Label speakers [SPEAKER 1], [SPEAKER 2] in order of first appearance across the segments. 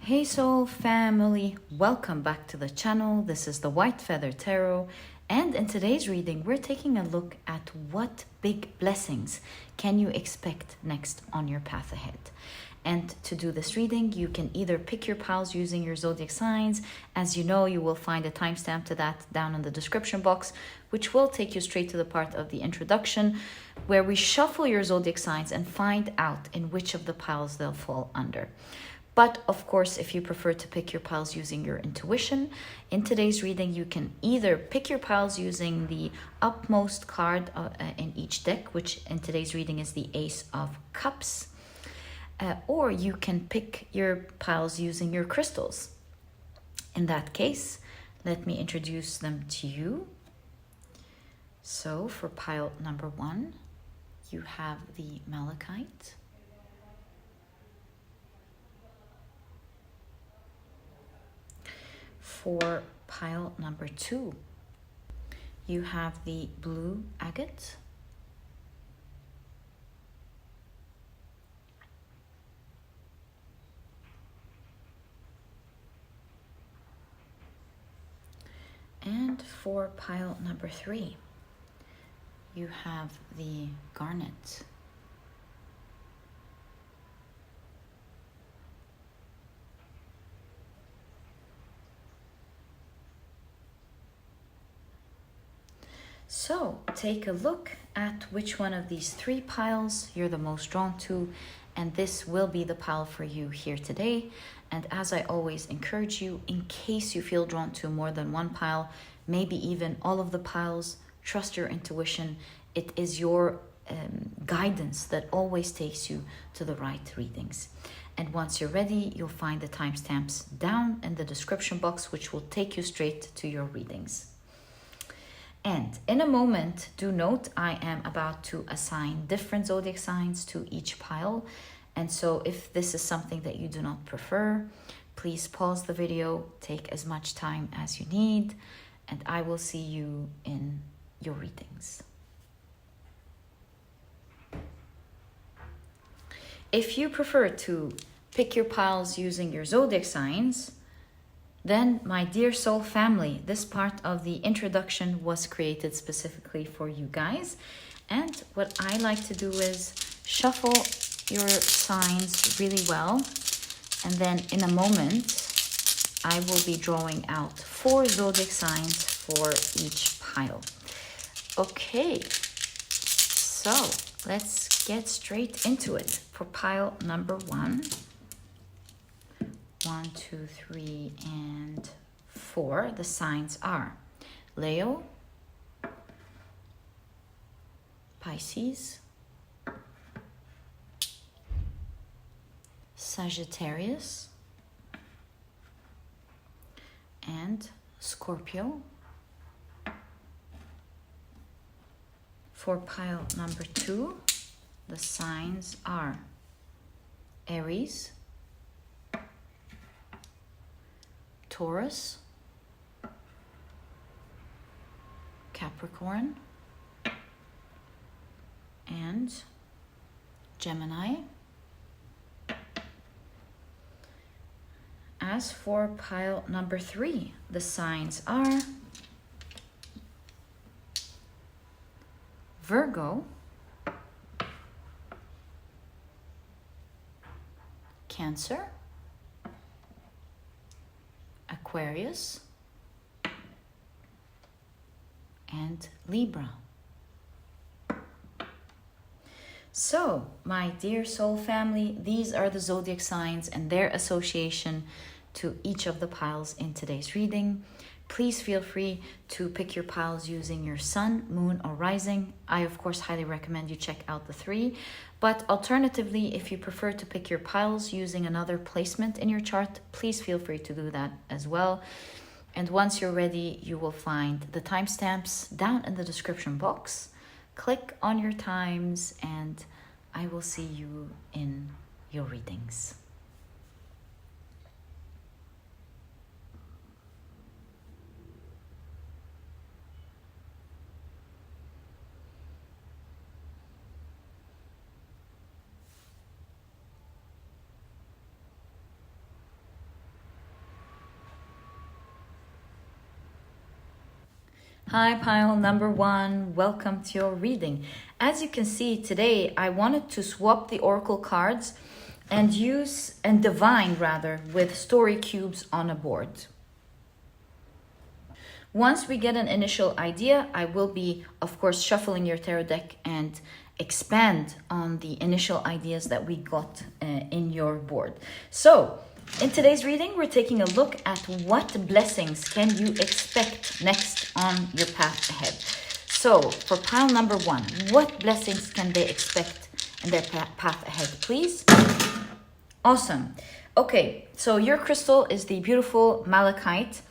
[SPEAKER 1] Hey Soul family, welcome back to the channel. This is the White Feather Tarot, and in today's reading we're taking a look at what big blessings can you expect next on your path ahead. And to do this reading, you can either pick your piles using your zodiac signs. As you know, you will find a timestamp to that down in the description box, which will take you straight to the part of the introduction where we shuffle your zodiac signs and find out in which of the piles they'll fall under. But of course, if you prefer to pick your piles using your intuition, in today's reading, you can either pick your piles using the upmost card in each deck, which in today's reading is the Ace of Cups, or you can pick your piles using your crystals. In that case, let me introduce them to you. So for pile number 1, you have the Malakite. For pile number 2, you have the blue agate. And for pile number 3, you have the garnet. So take a look at which one of these 3 piles you're the most drawn to, and this will be the pile for you here today. And as I always encourage you, in case you feel drawn to more than one pile, maybe even all of the piles, trust your intuition. It is your guidance that always takes you to the right readings. And once you're ready, you'll find the timestamps down in the description box, which will take you straight to your readings. And in a moment, do note, I am about to assign different zodiac signs to each pile. And so if this is something that you do not prefer, please pause the video, take as much time as you need, and I will see you in your readings. If you prefer to pick your piles using your zodiac signs, then my dear soul family, this part of the introduction was created specifically for you guys. And what I like to do is shuffle your signs really well. And then in a moment, I will be drawing out 4 zodiac signs for each pile. Okay, so let's get straight into it. For pile number 1, 1, 2, 3, and 4, the signs are Leo, Pisces, Sagittarius, and Scorpio. For pile number 2, the signs are Aries, Taurus, Capricorn, and Gemini. As for pile number 3, the signs are Virgo, Cancer, Aquarius, and Libra. So, my dear soul family, these are the zodiac signs and their association to each of the piles in today's reading. Please feel free to pick your piles using your sun, moon, or rising. I, of course, highly recommend you check out the 3. But alternatively, if you prefer to pick your piles using another placement in your chart, please feel free to do that as well. And once you're ready, you will find the timestamps down in the description box. Click on your times, and I will see you in your readings. Hi, pile number one. Welcome to your reading. As you can see today, I wanted to swap the oracle cards and divine rather with story cubes on a board. Once we get an initial idea, I will be, of course, shuffling your tarot deck and expand on the initial ideas that we got in your board. So, in today's reading, we're taking a look at what blessings can you expect next on your path ahead. So, for pile number one, what blessings can they expect in their path ahead, please? Awesome. Okay, so your crystal is the beautiful Malakite.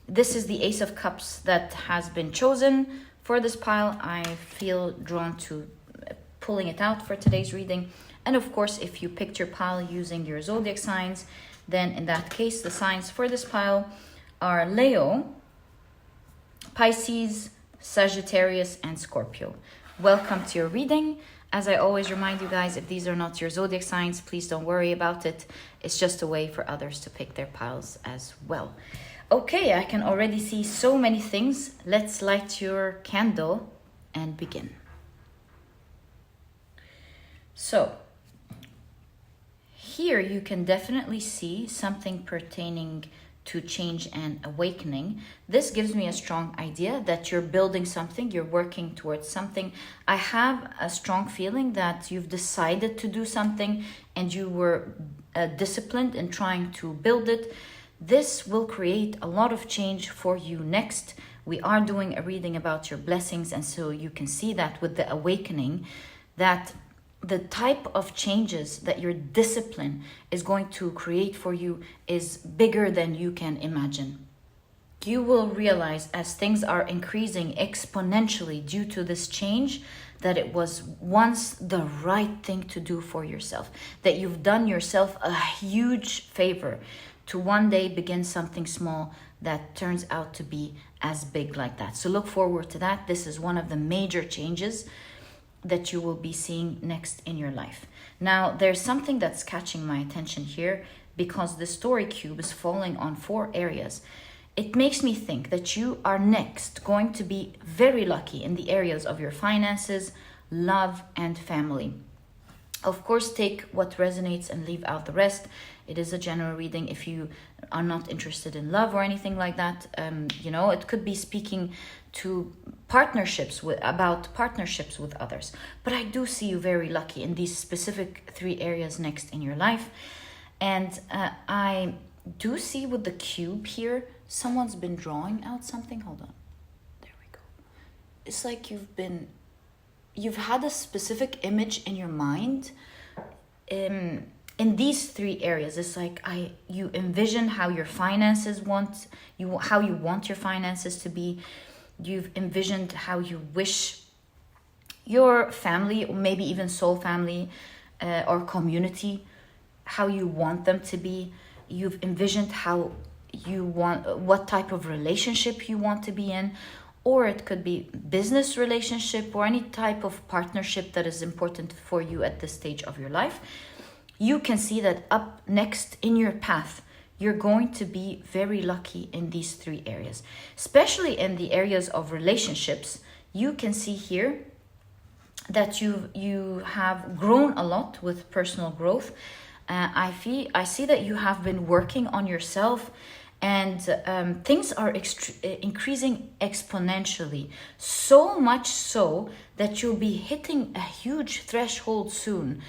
[SPEAKER 1] This is the Ace of Cups that has been chosen for this pile. I feel drawn to pulling it out for today's reading. And of course, if you picked your pile using your zodiac signs, then in that case, the signs for this pile are Leo, Pisces, Sagittarius, and Scorpio. Welcome to your reading. As I always remind you guys, if these are not your zodiac signs, please don't worry about it. It's just a way for others to pick their piles as well. Okay, I can already see so many things. Let's light your candle and begin. So, here you can definitely see something pertaining to change and awakening. This gives me a strong idea that you're building something, you're working towards something. I have a strong feeling that you've decided to do something and you were disciplined in trying to build it. This will create a lot of change for you next. We are doing a reading about your blessings, and so you can see that with the awakening, that the type of changes that your discipline is going to create for you is bigger than you can imagine. You will realize as things are increasing exponentially due to this change that it was once the right thing to do for yourself, that you've done yourself a huge favor to one day begin something small that turns out to be as big like that. So look forward to that. This is one of the major changes that you will be seeing next in your life. Now, there's something that's catching my attention here because the story cube is falling on 4 areas. It makes me think that you are next going to be very lucky in the areas of your finances, love, and family. Of course, take what resonates and leave out the rest. It is a general reading. If you are not interested in love or anything like that, it could be speaking to about partnerships with others. But I do see you very lucky in these specific 3 areas next in your life. And I do see with the cube here, someone's been drawing out something. Hold on. There we go. It's like you've had a specific image in your mind in these 3 areas. It's like you envision how your finances how you want your finances to be. You've envisioned how you wish your family, or maybe even soul family or community, how you want them to be. You've envisioned what type of relationship you want to be in. Or it could be business relationship or any type of partnership that is important for you at this stage of your life. You can see that up next in your path, you're going to be very lucky in these 3 areas. Especially in the areas of relationships, you can see here that you have grown a lot with personal growth. I see that you have been working on yourself, and things are increasing exponentially. So much so that you'll be hitting a huge threshold soon,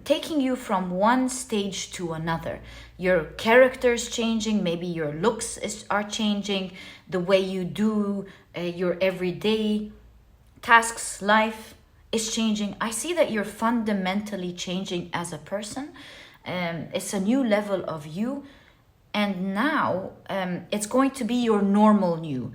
[SPEAKER 1] taking you from one stage to another. Your character's changing, maybe your looks are changing, the way you do your everyday tasks, life is changing. I see that you're fundamentally changing as a person. It's a new level of you. And now it's going to be your normal new.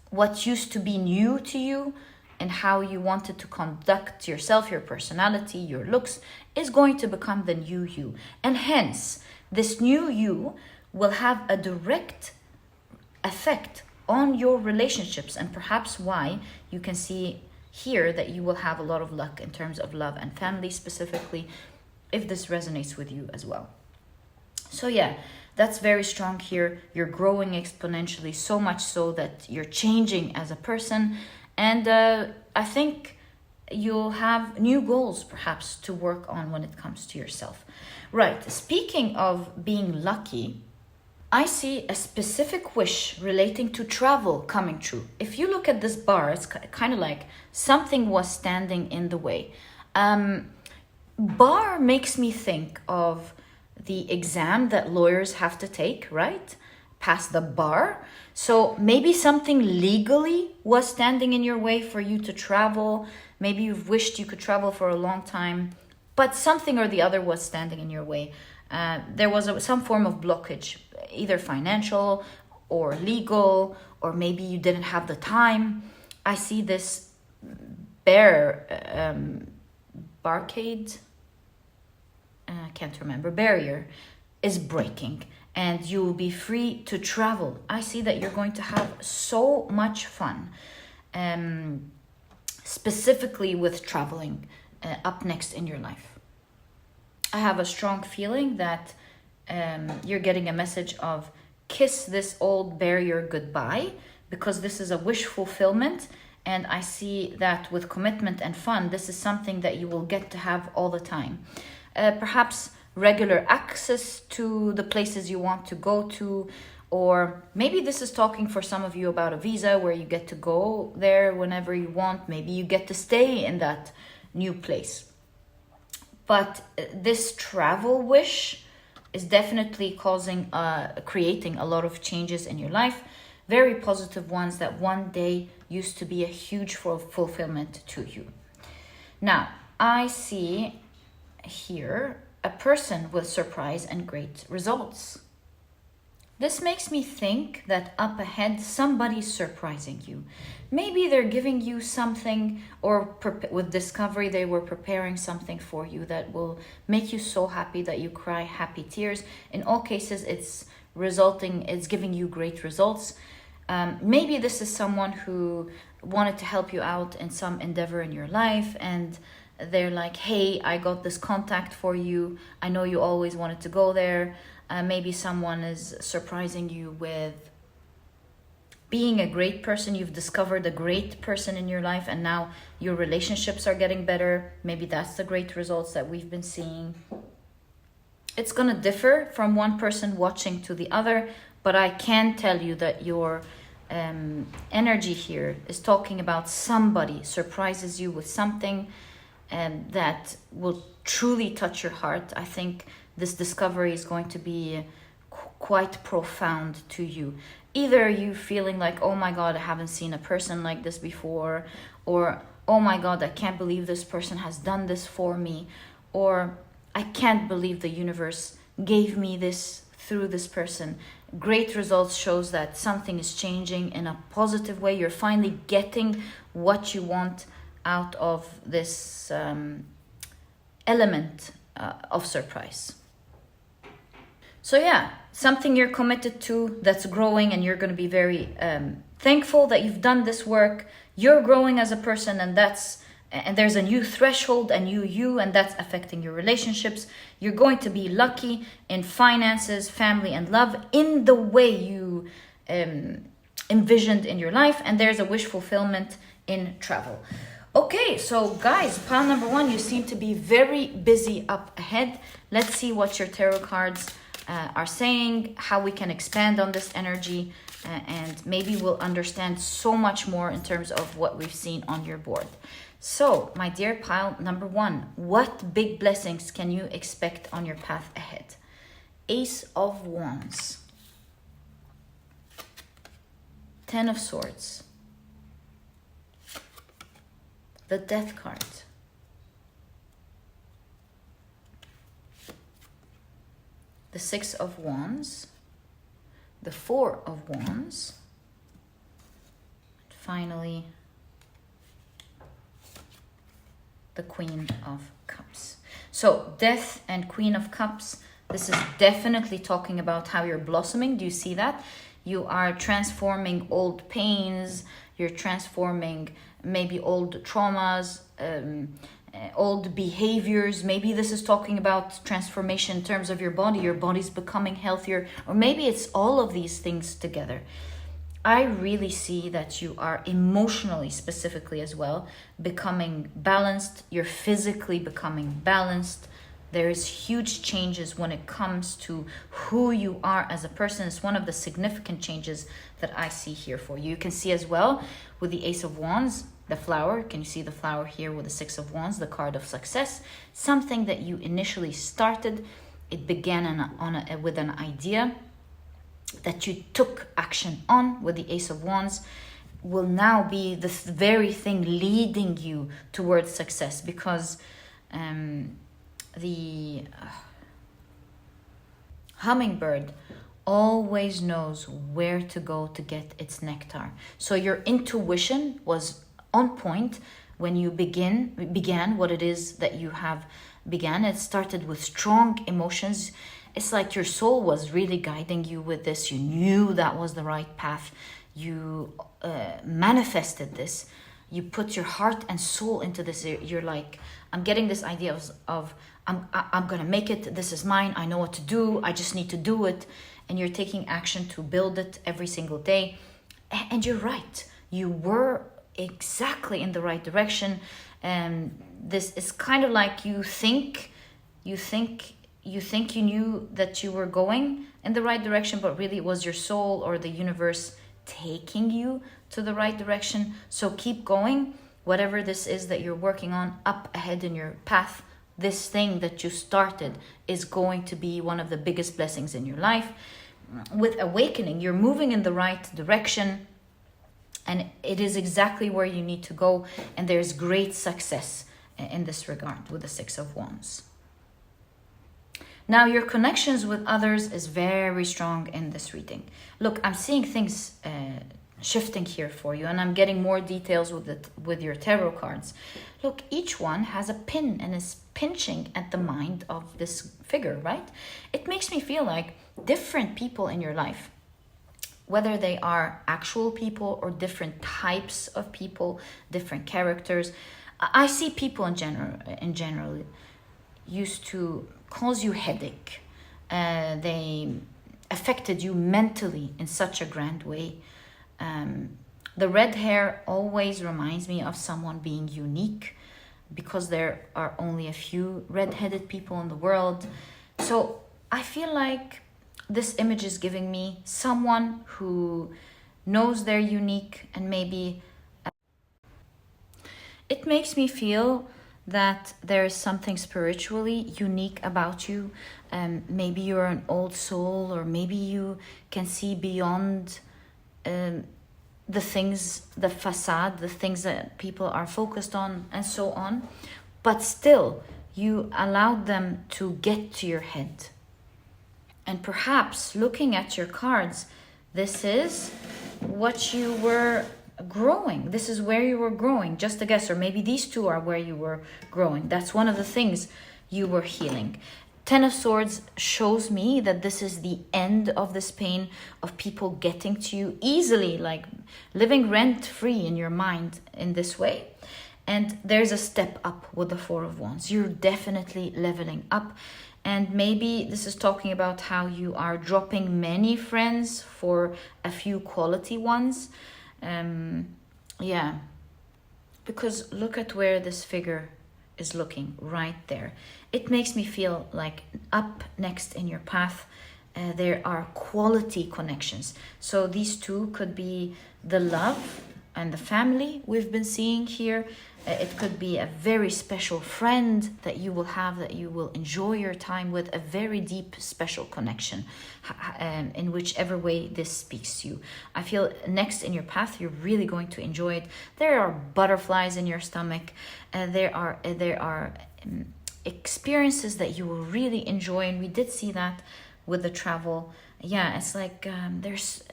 [SPEAKER 1] What used to be new to you and how you wanted to conduct yourself, your personality, your looks, is going to become the new you. And hence, this new you will have a direct effect on your relationships, and perhaps why you can see here that you will have a lot of luck in terms of love and family specifically, if this resonates with you as well. So yeah, That's very strong here. You're growing exponentially, so much so that you're changing as a person. And I think you'll have new goals perhaps to work on when it comes to yourself. Right, speaking of being lucky, I see a specific wish relating to travel coming true. If you look at this bar, it's kind of like something was standing in the way. Bar makes me think of the exam that lawyers have to take, right? Pass the bar. So maybe something legally was standing in your way for you to travel. Maybe you've wished you could travel for a long time, but something or the other was standing in your way. There was some form of blockage, either financial or legal, or maybe you didn't have the time. I see this barricade, I can't remember, barrier is breaking and you will be free to travel. I see that you're going to have so much fun, specifically with traveling up next in your life. I have a strong feeling that you're getting a message of kiss this old barrier goodbye, because this is a wish fulfillment. And I see that with commitment and fun, this is something that you will get to have all the time. Perhaps regular access to the places you want to go to, or maybe this is talking for some of you about a visa where you get to go there whenever you want. Maybe you get to stay in that new place. But this travel wish is definitely creating a lot of changes in your life. Very positive ones that one day used to be a huge fulfillment to you. Now, I see here a person with surprise and great results. This makes me think that up ahead, somebody's surprising you. Maybe they're giving you something, or with Discovery, they were preparing something for you that will make you so happy that you cry happy tears. In all cases, it's giving you great results. Maybe this is someone who wanted to help you out in some endeavor in your life, and they're like, hey, I got this contact for you. I know you always wanted to go there. Maybe someone is surprising you with being a great person. You've discovered a great person in your life, and now your relationships are getting better. Maybe that's the great results that we've been seeing. It's going to differ from one person watching to the other, but I can tell you that your energy here is talking about somebody surprises you with something that will truly touch your heart. I think this discovery is going to be quite profound to you. Either you feeling like, oh my God, I haven't seen a person like this before, or oh my God, I can't believe this person has done this for me, or I can't believe the universe gave me this through this person. Great results shows that something is changing in a positive way. You're finally getting what you want out of this element of surprise. So yeah, something you're committed to that's growing, and you're going to be very thankful that you've done this work. You're growing as a person, and there's a new threshold, a new you, and that's affecting your relationships. You're going to be lucky in finances, family, and love in the way you envisioned in your life, and there's a wish fulfillment in travel. Okay, so guys, pile number 1, you seem to be very busy up ahead. Let's see what your tarot cards are saying, how we can expand on this energy, and maybe we'll understand so much more in terms of what we've seen on your board. So, my dear pile number 1, what big blessings can you expect on your path ahead? Ace of Wands, 10 of Swords, the Death card, the 6 of Wands, the 4 of Wands, and finally the Queen of Cups. So Death and Queen of Cups, this is definitely talking about how you're blossoming. Do you see that? You are transforming old pains, you're transforming maybe old traumas, old behaviors. Maybe this is talking about transformation in terms of your body. Your body's becoming healthier, or maybe it's all of these things together. I really see that you are emotionally, specifically as well, becoming balanced. You're physically becoming balanced. There is huge changes when it comes to who you are as a person. It's one of the significant changes that I see here for you. You can see as well with the Ace of Wands, the flower. Can you see the flower here with the Six of Wands, the card of success? Something that you initially started. It began with an idea that you took action on with the Ace of Wands, will now be the very thing leading you towards success, because the hummingbird always knows where to go to get its nectar. So your intuition was on point when you began what it is that you have began. It started with strong emotions. It's like your soul was really guiding you with this. You knew that was the right path. You manifested this. You put your heart and soul into this. You're like, I'm getting this idea of I'm gonna make it. This is mine. I know what to do. I just need to do it. And you're taking action to build it every single day. And you're right. You were exactly in the right direction. And this is kind of like you think you knew that you were going in the right direction, but really it was your soul or the universe taking you to the right direction. So keep going. Whatever this is that you're working on up ahead in your path, this thing that you started is going to be one of the biggest blessings in your life. With awakening, you're moving in the right direction, and it is exactly where you need to go. And there's great success in this regard with the Six of Wands. Now, your connections with others is very strong in this reading. Look, I'm seeing things shifting here for you, and I'm getting more details with your tarot cards. Look, each one has a pin and is pinching at the mind of this figure, right? It makes me feel like different people in your life, whether they are actual people or different types of people, different characters. I see people in general used to cause you headache. They affected you mentally in such a grand way. The red hair always reminds me of someone being unique, because there are only a few red-headed people in the world. So I feel like this image is giving me someone who knows they're unique, and maybe it makes me feel that there is something spiritually unique about you. Maybe you're an old soul, or maybe you can see beyond the things, the facade, the things that people are focused on, and so on. But still, you allowed them to get to your head. And perhaps looking at your cards, this is what you were growing. This is where you were growing. Just a guess. Or maybe these two are where you were growing. That's one of the things you were healing. Ten of Swords shows me that this is the end of this pain of people getting to you easily, like living rent-free in your mind in this way. And there's a step up with the Four of Wands. You're definitely leveling up. And maybe this is talking about how you are dropping many friends for a few quality ones. Yeah, because look at where this figure is looking right there. It makes me feel like up next in your path, there are quality connections. So these two could be the love and the family we've been seeing here. It could be a very special friend that you will have, that you will enjoy your time with, a very deep, special connection, in whichever way this speaks to you. I feel next in your path, you're really going to enjoy it. There are butterflies in your stomach. There are experiences that you will really enjoy. And we did see that with the travel. Yeah, it's like there's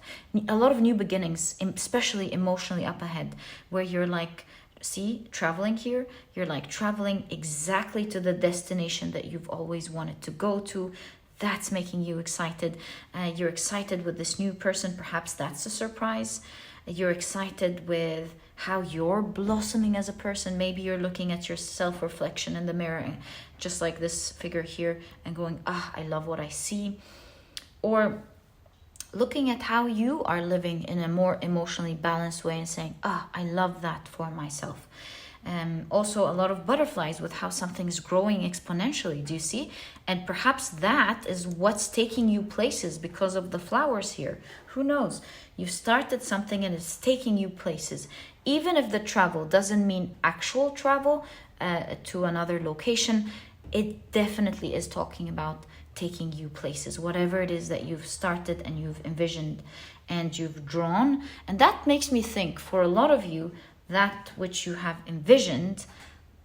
[SPEAKER 1] a lot of new beginnings, especially emotionally up ahead, where you're like, see, traveling here, you're like traveling exactly to the destination that you've always wanted to go to. That's making you excited. You're excited with this new person. Perhaps that's a surprise. You're excited with how you're blossoming as a person. Maybe you're looking at your self-reflection in the mirror, just like this figure here, and going, I love what I see. Or looking at how you are living in a more emotionally balanced way and saying, I love that for myself. Also a lot of butterflies with how something's growing exponentially, do you see? And perhaps that is what's taking you places because of the flowers here. Who knows? You've started something and it's taking you places. Even if the travel doesn't mean actual travel to another location, it definitely is talking about taking you places, whatever it is that you've started and you've envisioned and you've drawn. And that makes me think, for a lot of you, that which you have envisioned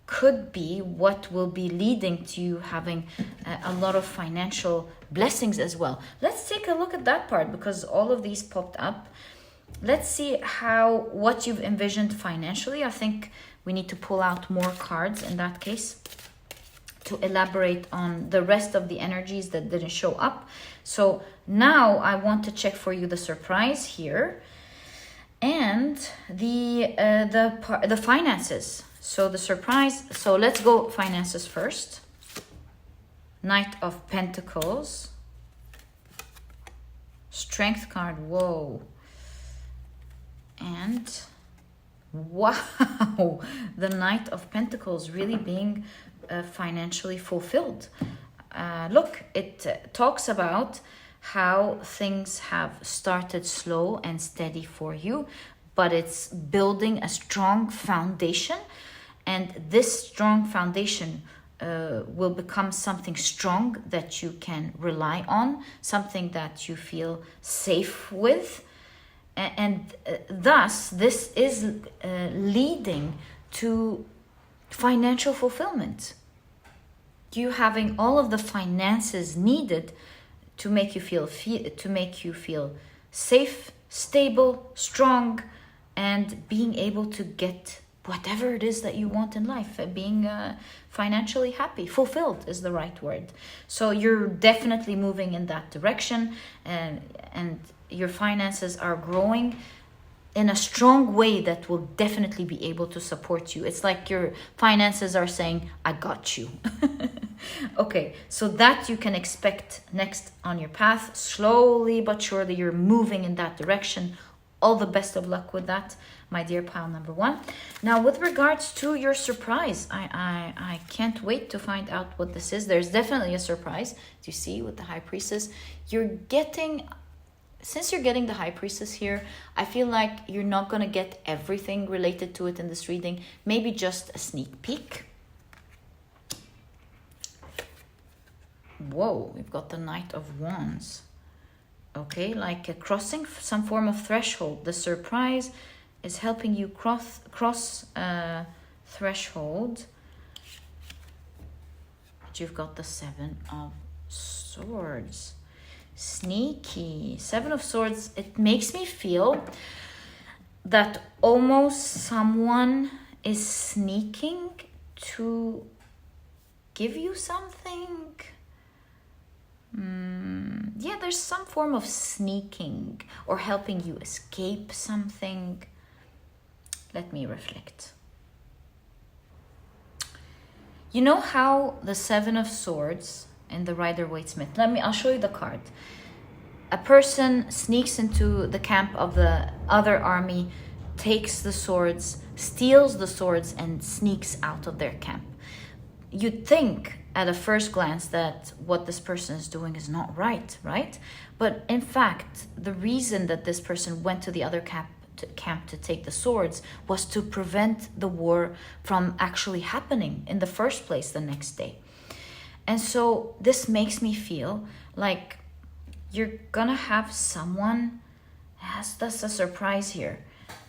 [SPEAKER 1] could be what will be leading to you having a lot of financial blessings as well. Let's take a look at that part, because all of these popped up. Let's see what you've envisioned financially. I think we need to pull out more cards in that case to elaborate on the rest of the energies that didn't show up. So now I want to check for you the surprise here and the finances. So the surprise, so let's go finances first. Knight of Pentacles, Strength card, whoa. And wow, the Knight of Pentacles really being financially fulfilled. Look, it talks about how things have started slow and steady for you, but it's building a strong foundation, and this strong foundation will become something strong that you can rely on, something that you feel safe with, and thus this is leading to financial fulfillment. You having all of the finances needed to make you feel safe, stable, strong, and being able to get whatever it is that you want in life. Being financially happy, fulfilled is the right word. So you're definitely moving in that direction, and your finances are growing in a strong way that will definitely be able to support you. It's like your finances are saying, I got you. Okay, so that you can expect next on your path. Slowly but surely you're moving in that direction. All the best of luck with that, my dear pile number one. Now, with regards to your surprise, I can't wait to find out what this is. There's definitely a surprise. Do you see with the High Priestess? Since you're getting the High Priestess here, I feel like you're not going to get everything related to it in this reading. Maybe just a sneak peek. Whoa, we've got the Knight of Wands. Okay, like crossing some form of threshold. The surprise is helping you cross threshold. But you've got the Seven of Swords. Sneaky. Seven of Swords. It makes me feel that almost someone is sneaking to give you something. Yeah, there's some form of sneaking or helping you escape something. Let me reflect. You know how the Seven of Swords in the Rider-Waite-Smith, I'll show you the card. A person sneaks into the camp of the other army, takes the swords, steals the swords, and sneaks out of their camp. You'd think at a first glance that what this person is doing is not right? But in fact, the reason that this person went to the other camp to take the swords was to prevent the war from actually happening in the first place the next day. And so this makes me feel like you're gonna have someone, that's a surprise here.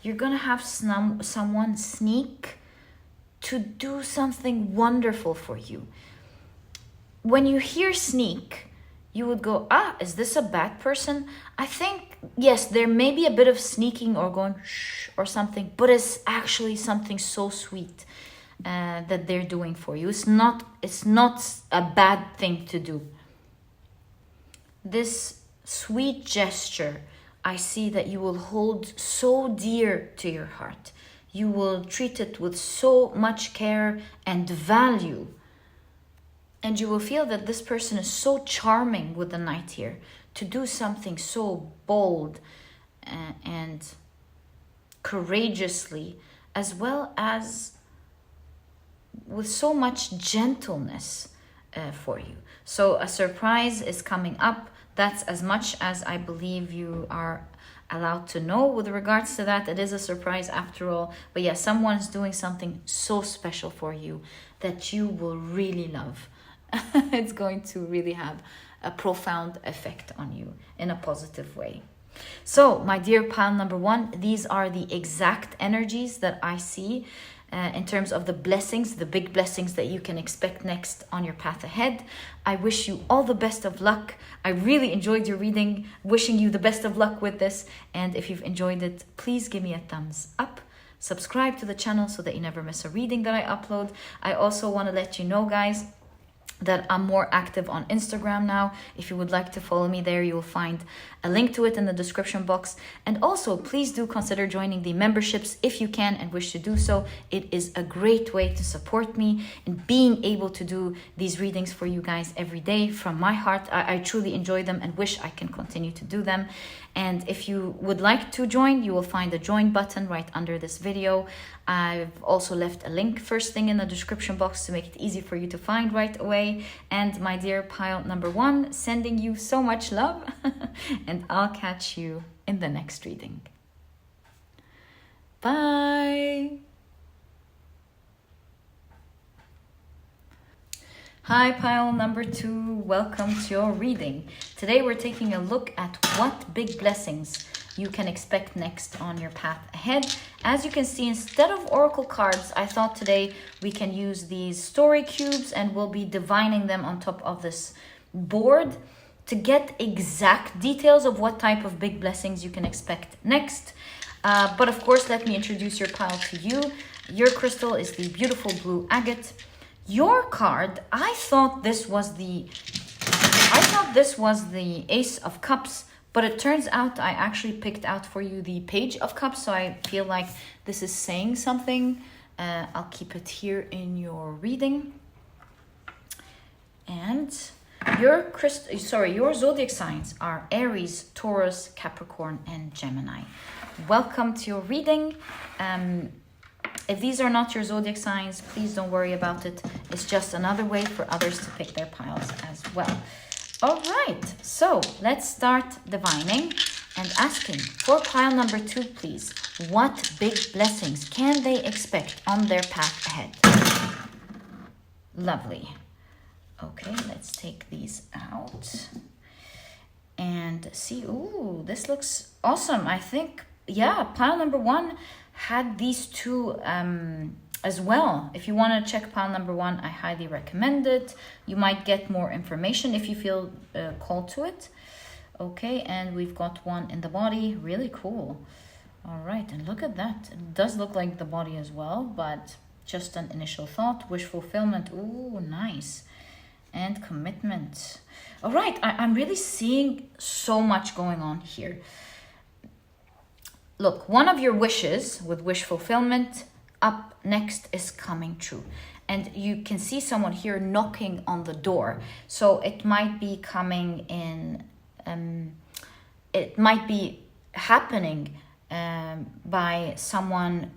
[SPEAKER 1] You're gonna have someone sneak to do something wonderful for you. When you hear sneak, you would go, is this a bad person? I think, yes, there may be a bit of sneaking or going shh or something, but it's actually something so sweet that they're doing for you. It's not a bad thing to do. This sweet gesture, I see that you will hold so dear to your heart. You will treat it with so much care and value. And you will feel that this person is so charming with the Knight here to do something so bold and courageously, as well as with so much gentleness for you. So a surprise is coming up. That's as much as I believe you are allowed to know with regards to that. It is a surprise after all. But yeah, someone's doing something so special for you that you will really love. It's going to really have a profound effect on you in a positive way. So, my dear pile number one, these are the exact energies that I see in terms of the blessings, the big blessings that you can expect next on your path ahead. I wish you all the best of luck. I really enjoyed your reading, wishing you the best of luck with this. And if you've enjoyed it, please give me a thumbs up. Subscribe to the channel so that you never miss a reading that I upload. I also want to let you know, guys, that I'm more active on Instagram now. If you would like to follow me there, you will find a link to it in the description box. And also, please do consider joining the memberships if you can and wish to do so. It is a great way to support me in being able to do these readings for you guys every day from my heart. I truly enjoy them and wish I can continue to do them. And if you would like to join, you will find the join button right under this video. I've also left a link first thing in the description box to make it easy for you to find right away. And my dear pile number one, sending you so much love. And I'll catch you in the next reading. Bye. Hi, pile number two. Welcome to your reading. Today we're taking a look at what big blessings you can expect next on your path ahead. As you can see, instead of oracle cards, I thought today we can use these story cubes and we'll be divining them on top of this board to get exact details of what type of big blessings you can expect next. But of course, let me introduce your pile to you. Your crystal is the beautiful blue agate. Your card, I thought this was the Ace of Cups, but it turns out I actually picked out for you the Page of Cups, so I feel like this is saying something. I'll keep it here in your reading. And your zodiac signs are Aries, Taurus, Capricorn, and Gemini. Welcome to your reading. If these are not your zodiac signs, please don't worry about it. It's just another way for others to pick their piles as well. All right, so let's start divining and asking for pile number two, please. What big blessings can they expect on their path ahead? Lovely. Okay, let's take these out and see. Ooh, this looks awesome. I think, yeah, pile number one had these two as well. If you want to check pile number one, I highly recommend it. You might get more information if you feel called to it. Okay, and we've got one in the body. Really cool. All right, and look at that. It does look like the body as well, but just an initial thought. Wish fulfillment. Ooh, nice. And commitment. All right, I'm really seeing so much going on here. Look, one of your wishes with wish fulfillment up next is coming true. And you can see someone here knocking on the door. So it might be coming in, it might be happening by someone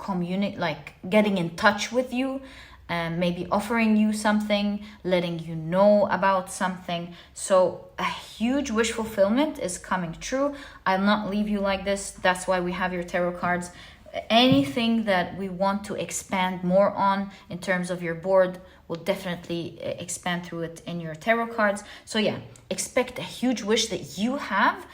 [SPEAKER 1] getting in touch with you, maybe offering you something, letting you know about something. So a huge wish fulfillment is coming true. I'll not leave you like this. That's why we have your tarot cards. Anything that we want to expand more on in terms of your board, we'll definitely expand through it in your tarot cards. So yeah, expect a huge wish that you have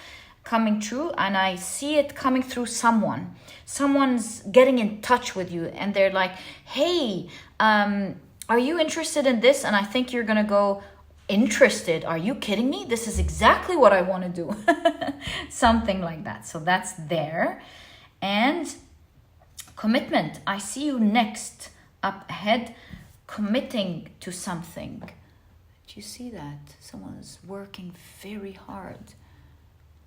[SPEAKER 1] coming true, and I see it coming through someone. Someone's getting in touch with you and they're like, hey, are you interested in this? And I think you're gonna go, interested? Are you kidding me? This is exactly what I want to do. Something like that. So that's there. And commitment. I see you next up ahead, committing to something. Do you see that? Someone is working very hard.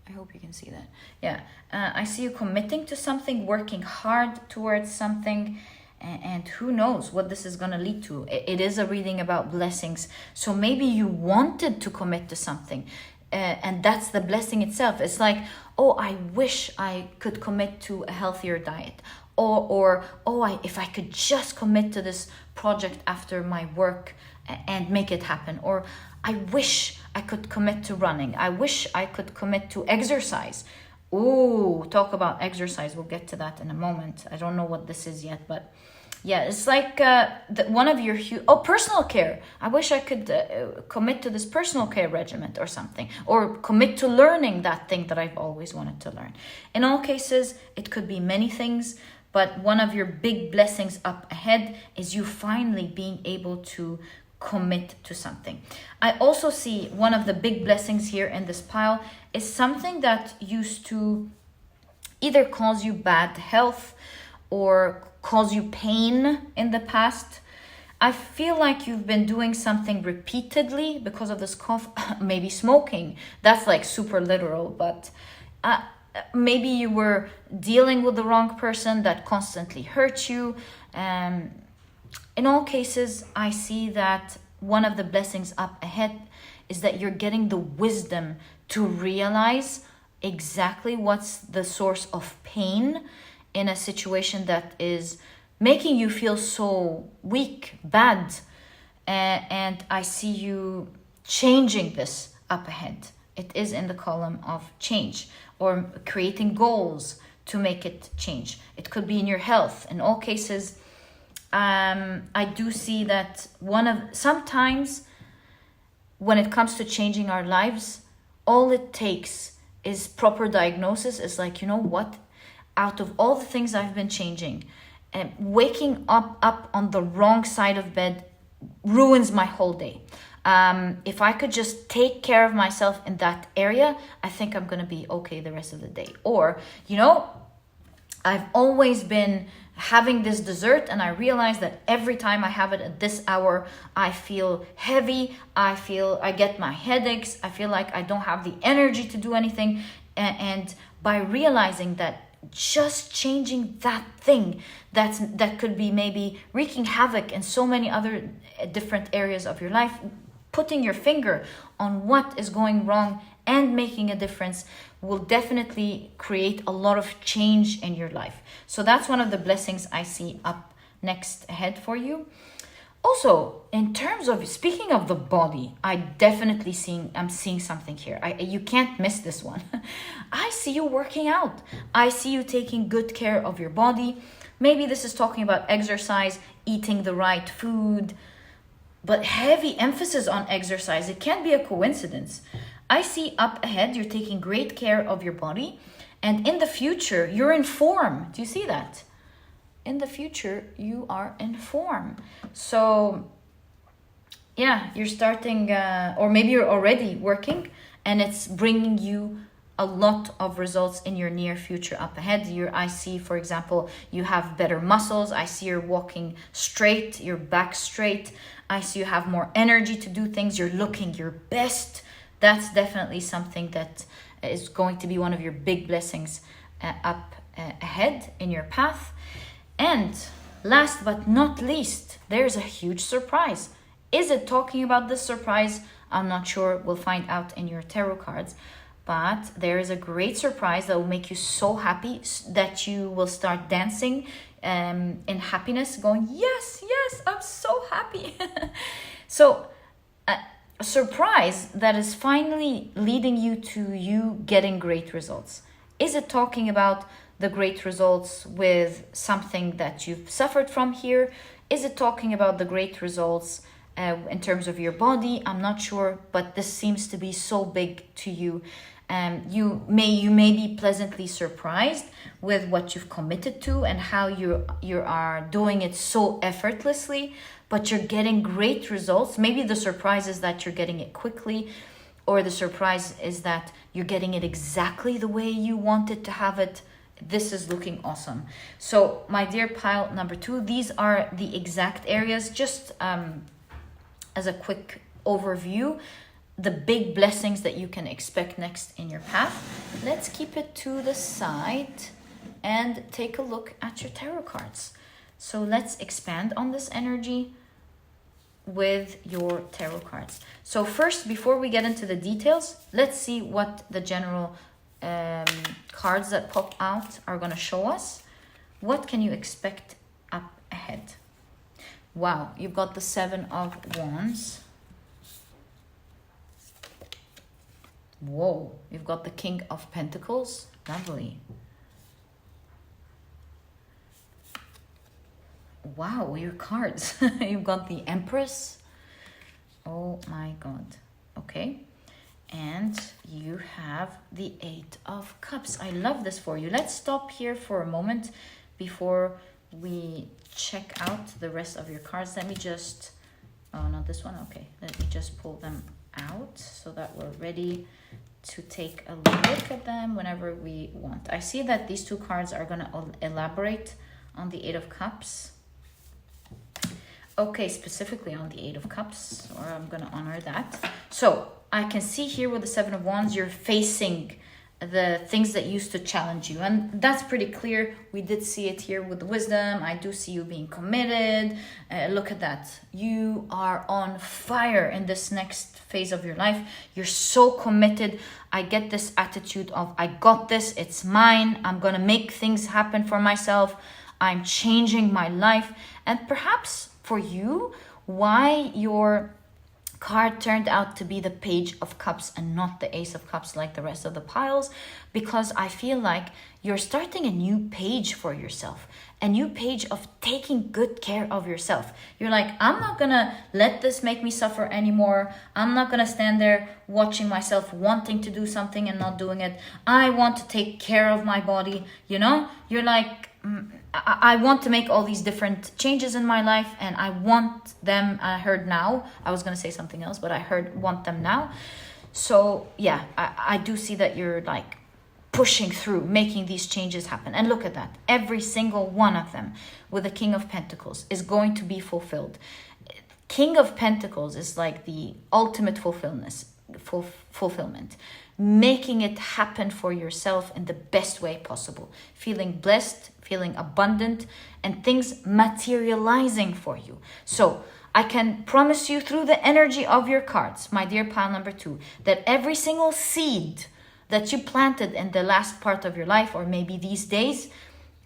[SPEAKER 1] I hope you can see that. Yeah, I see you committing to something, working hard towards something, and who knows what this is going to lead to. It is a reading about blessings. So maybe you wanted to commit to something, and that's the blessing itself. It's like, oh, I wish I could commit to a healthier diet. Or if I could just commit to this project after my work and make it happen. Or I wish I could commit to running. I wish I could commit to exercise. Ooh, talk about exercise. We'll get to that in a moment. I don't know what this is yet, but yeah, it's like one of your personal care. I wish I could commit to this personal care regimen or something, or commit to learning that thing that I've always wanted to learn. In all cases, it could be many things, but one of your big blessings up ahead is you finally being able to commit to something. I also see one of the big blessings here in this pile is something that used to either cause you bad health or cause you pain in the past. I feel like you've been doing something repeatedly because of this cough. Maybe smoking. That's like super literal, but maybe you were dealing with the wrong person that constantly hurt you. In all cases, I see that one of the blessings up ahead is that you're getting the wisdom to realize exactly what's the source of pain in a situation that is making you feel so weak, bad. And I see you changing this up ahead. It is in the column of change, or creating goals to make it change. It could be in your health. In all cases, I do see that sometimes when it comes to changing our lives, all it takes is proper diagnosis. It's like, you know what? Out of all the things I've been changing, waking up on the wrong side of bed ruins my whole day. If I could just take care of myself in that area, I think I'm going to be okay the rest of the day. Or, I've always been having this dessert and I realize that every time I have it at this hour, I feel heavy. I get my headaches. I feel like I don't have the energy to do anything. And by realizing that just changing that thing that could be maybe wreaking havoc in so many other different areas of your life, putting your finger on what is going wrong and making a difference will definitely create a lot of change in your life. So that's one of the blessings I see up next ahead for you. Also, in terms of speaking of the body, I'm seeing something here. You can't miss this one. I see you working out. I see you taking good care of your body. Maybe this is talking about exercise, eating the right food, but heavy emphasis on exercise. It can't be a coincidence. I see up ahead, you're taking great care of your body, and in the future, you're in form. Do you see that? In the future, you are in form. So, yeah, you're starting, or maybe you're already working, and it's bringing you a lot of results in your near future up ahead. I see, for example, you have better muscles. I see you're walking straight, your back straight. I see you have more energy to do things. You're looking your best. That's definitely something that is going to be one of your big blessings up ahead in your path. And last but not least, there's a huge surprise. Is it talking about this surprise? I'm not sure. We'll find out in your tarot cards. But there is a great surprise that will make you so happy that you will start dancing in happiness, going, yes, I'm so happy. So a surprise that is finally leading you to you getting great results. Is it talking about the great results with something that you've suffered from here? Is it talking about the great results in terms of your body? I'm not sure, but this seems to be so big to you. You may be pleasantly surprised with what you've committed to and how you are doing it so effortlessly, but you're getting great results. Maybe the surprise is that you're getting it quickly, or the surprise is that you're getting it exactly the way you wanted to have it. This is looking awesome. So my dear pile number 2, these are the exact areas. Just as a quick overview, the big blessings that you can expect next in your path, let's keep it to the side and take a look at your tarot cards. So let's expand on this energy with your tarot cards. So first, before we get into the details, let's see what the general cards that pop out are going to show us. What can you expect up ahead? Wow, you've got the Seven of Wands. Whoa, you've got the King of Pentacles. Lovely. Wow, your cards. You've got the Empress. Oh my God. Okay. And you have the Eight of Cups. I love this for you. Let's stop here for a moment before we check out the rest of your cards. Let me just, oh, not this one. Okay. Let me just pull them out so that we're ready to take a look at them whenever we want. I see that these two cards are going to elaborate on the Eight of Cups. Okay, specifically on the Eight of Cups, or I'm going to honor that. So I can see here with the Seven of Wands, you're facing the things that used to challenge you. And that's pretty clear. We did see it here with the Wisdom. I do see you being committed. Look at that. You are on fire in this next phase of your life. You're so committed. I get this attitude of, I got this. It's mine. I'm going to make things happen for myself. I'm changing my life. And perhaps for you, why your card turned out to be the Page of Cups and not the Ace of Cups like the rest of the piles, because I feel like you're starting a new page for yourself, a new page of taking good care of yourself. You're like, I'm not gonna let this make me suffer anymore. I'm not gonna stand there watching myself wanting to do something and not doing it. I want to take care of my body. You know, you're like, I want to make all these different changes in my life, and I want them. I heard now. I was going to say something else, but I heard want them now. So yeah, I do see that you're like pushing through, making these changes happen. And look at that. Every single one of them with the King of Pentacles is going to be fulfilled. King of Pentacles is like the ultimate fulfillment. Making it happen for yourself in the best way possible. Feeling blessed, feeling abundant, and things materializing for you. So I can promise you through the energy of your cards, my dear pile number 2, that every single seed that you planted in the last part of your life, or maybe these days,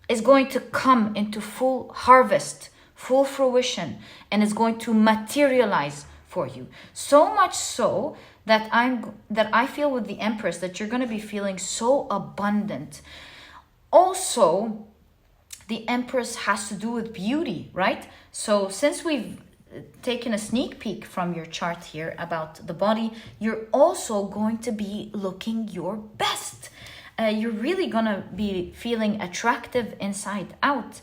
[SPEAKER 1] is going to come into full harvest, full fruition, and is going to materialize for you. So much so that I feel with the Empress that you're going to be feeling so abundant. Also, the Empress has to do with beauty, right? So since we've taken a sneak peek from your chart here about the body, you're also going to be looking your best. You're really going to be feeling attractive inside out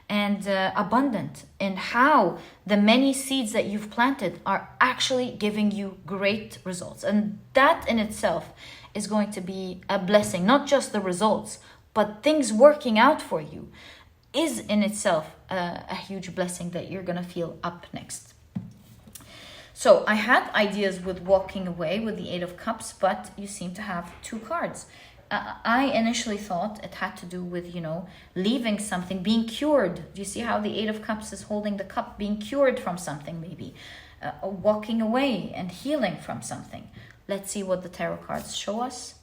[SPEAKER 1] and abundant in how the many seeds that you've planted are actually giving you great results. And that in itself is going to be a blessing. Not just the results, but things working out for you is in itself a huge blessing that you're going to feel up next. So I had ideas with walking away with the Eight of Cups, but you seem to have two cards. I initially thought it had to do with, leaving something, being cured. Do you see how the Eight of Cups is holding the cup, being cured from something maybe, walking away and healing from something. Let's see what the tarot cards show us.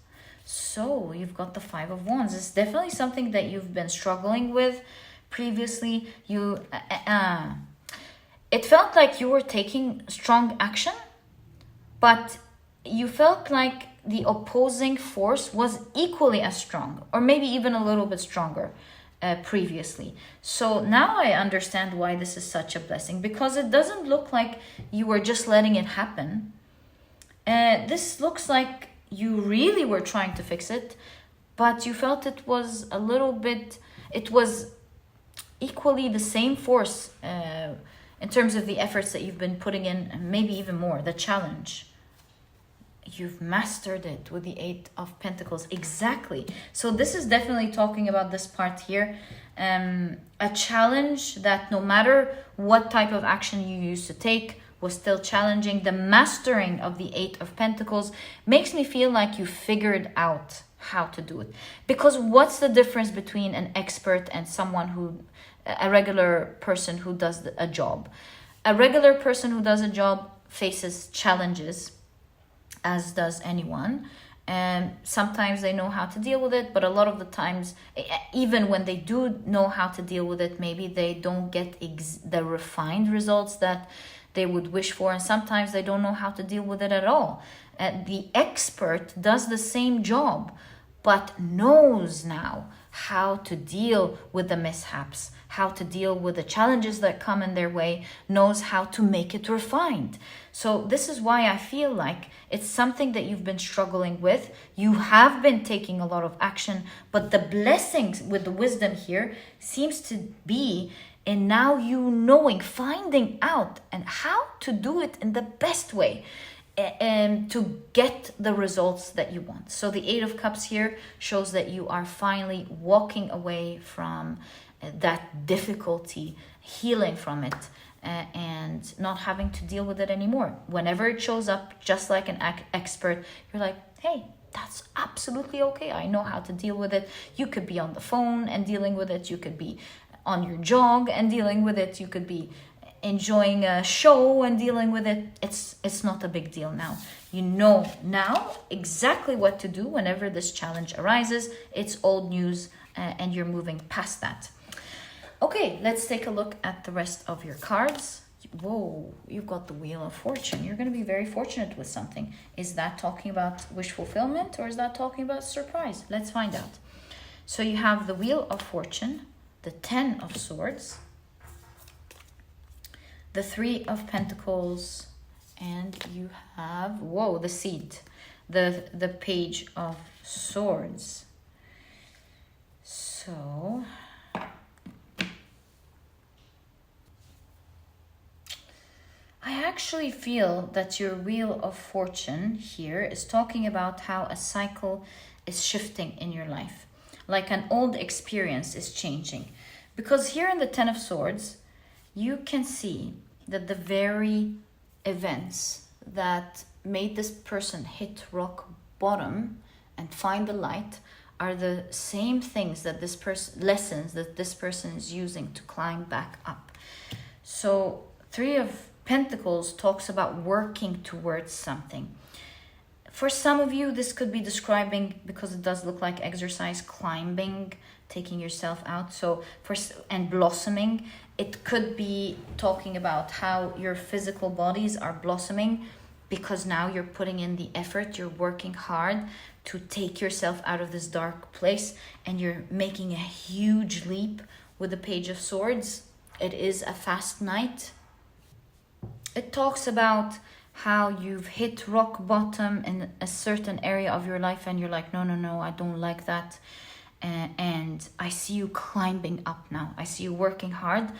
[SPEAKER 1] So you've got the Five of Wands. It's definitely something that you've been struggling with previously. It felt like you were taking strong action, but you felt like the opposing force was equally as strong, or maybe even a little bit stronger previously. So now I understand why this is such a blessing, because it doesn't look like you were just letting it happen. This looks like you really were trying to fix it, but you felt it was equally the same force in terms of the efforts that you've been putting in, and maybe even more, the challenge. You've mastered it with the Eight of Pentacles. Exactly. So this is definitely talking about this part here. A challenge that no matter what type of action you used to take, was still challenging. The mastering of the Eight of Pentacles makes me feel like you figured out how to do it. Because what's the difference between an expert and someone who, a regular person who does a job? A regular person who does a job faces challenges, as does anyone. And sometimes they know how to deal with it, but a lot of the times, even when they do know how to deal with it, maybe they don't get the refined results that they would wish for, and sometimes they don't know how to deal with it at all. The expert does the same job, but knows now how to deal with the mishaps, how to deal with the challenges that come in their way, knows how to make it refined. So this is why I feel like it's something that you've been struggling with. You have been taking a lot of action, but the blessings with the wisdom here seems to be in now you knowing, finding out and how to do it in the best way to get the results that you want. So the Eight of Cups here shows that you are finally walking away from that difficulty, healing from it, and not having to deal with it anymore. Whenever it shows up, just like an expert, you're like, hey, that's absolutely okay. I know how to deal with it. You could be on the phone and dealing with it. You could be on your jog and dealing with it. You could be enjoying a show and dealing with it. It's not a big deal now. You know now exactly what to do whenever this challenge arises. It's old news, and you're moving past that. Okay, let's take a look at the rest of your cards. Whoa, you've got the Wheel of Fortune. You're going to be very fortunate with something. Is that talking about wish fulfillment, or is that talking about surprise? Let's find out. So you have the Wheel of Fortune, the Ten of Swords, the Three of Pentacles, and you have, whoa, the Seat, the Page of Swords. So I actually feel that your Wheel of Fortune here is talking about how a cycle is shifting in your life, like an old experience is changing. Because here in the Ten of Swords, you can see that the very events that made this person hit rock bottom and find the light are the same things that this person, lessons that this person is using to climb back up. So Three of Pentacles talks about working towards something. For some of you, this could be describing, because it does look like exercise, climbing, taking yourself out. So and blossoming, it could be talking about how your physical bodies are blossoming because now you're putting in the effort, you're working hard to take yourself out of this dark place, and you're making a huge leap with the Page of Swords. It is a fast night. It talks about how you've hit rock bottom in a certain area of your life and you're like, no, I don't like that. And I see you climbing up now. I see you working hard.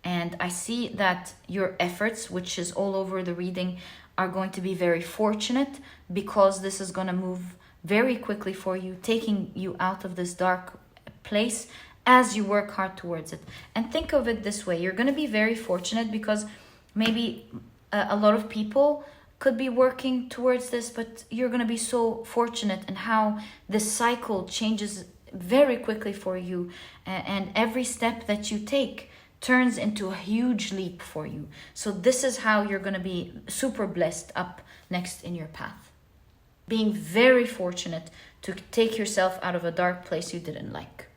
[SPEAKER 1] And I see that your efforts, which is all over the reading, are going to be very fortunate, because this is going to move very quickly for you, taking you out of this dark place as you work hard towards it. And think of it this way. You're going to be very fortunate because maybe a lot of people could be working towards this, but you're going to be so fortunate in how this cycle changes very quickly for you, and every step that you take turns into a huge leap for you. So this is how you're going to be super blessed up next in your path, being very fortunate to take yourself out of a dark place you didn't like.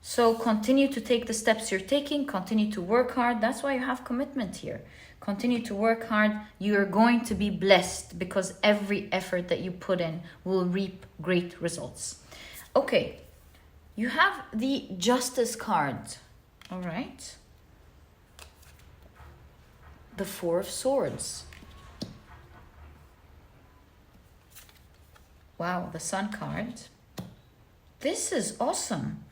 [SPEAKER 1] So continue to take the steps you're taking, continue to work hard. That's why you have commitment here. Continue to work hard. You're going to be blessed because every effort that you put in will reap great results. Okay, you have the Justice card. All right. The Four of Swords. Wow, the Sun card. This is awesome.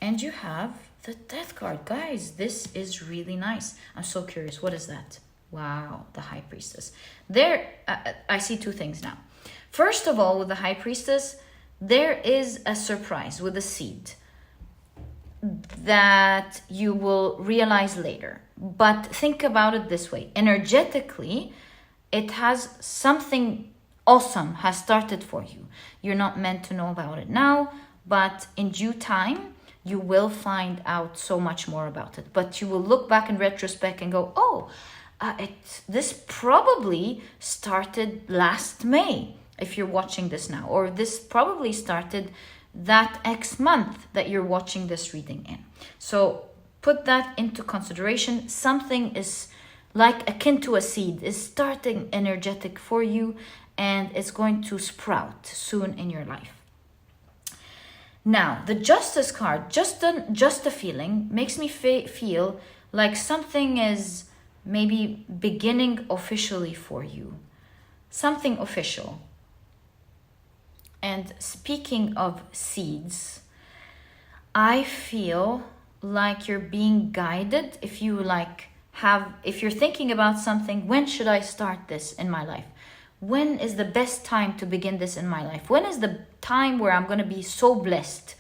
[SPEAKER 1] And you have the Death card. Guys, this is really nice. I'm so curious. What is that? Wow, the High Priestess. There, I see two things now. First of all, with the High Priestess, there is a surprise with a seed that you will realize later. But think about it this way. Energetically, it has something awesome has started for you. You're not meant to know about it now, but in due time, you will find out so much more about it. But you will look back in retrospect and go, oh, this probably started last May, if you're watching this now. Or this probably started that X month that you're watching this reading in. So put that into consideration. Something is like akin to a seed is starting energetic for you, and it's going to sprout soon in your life. Now, the Justice card, just a feeling, makes me feel like something is maybe beginning officially for you. Something official. And speaking of seeds, I feel like you're being guided. If you're thinking about something, when should I start this in my life? When is the best time to begin this in my life? When is the time where I'm going to be so blessed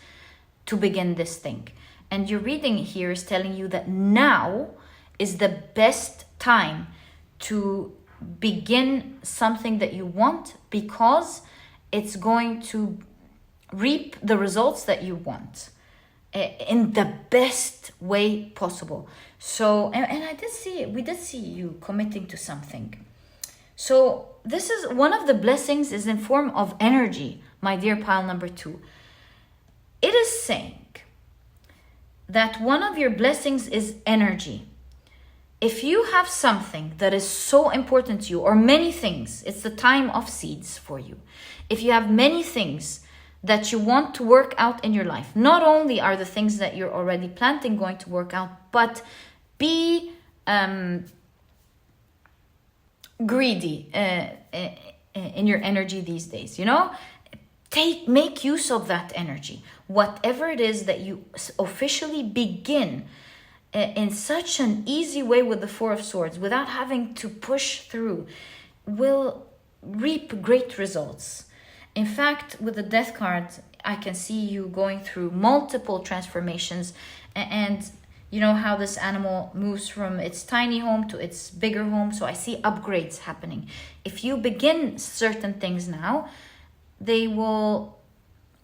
[SPEAKER 1] to begin this thing? And your reading here is telling you that now is the best time to begin something that you want, because it's going to reap the results that you want in the best way possible. So, and we did see you committing to something. So this is one of the blessings is in form of energy, my dear pile number 2. It is saying that one of your blessings is energy. If you have something that is so important to you, or many things, it's the time of seeds for you. If you have many things that you want to work out in your life, not only are the things that you're already planting going to work out, but be greedy in your energy these days, make use of that energy. Whatever it is that you officially begin in such an easy way with the Four of Swords, without having to push through, will reap great results. In fact, with the Death card, I can see you going through multiple transformations, and you know how this animal moves from its tiny home to its bigger home. So I see upgrades happening. If you begin certain things now, they will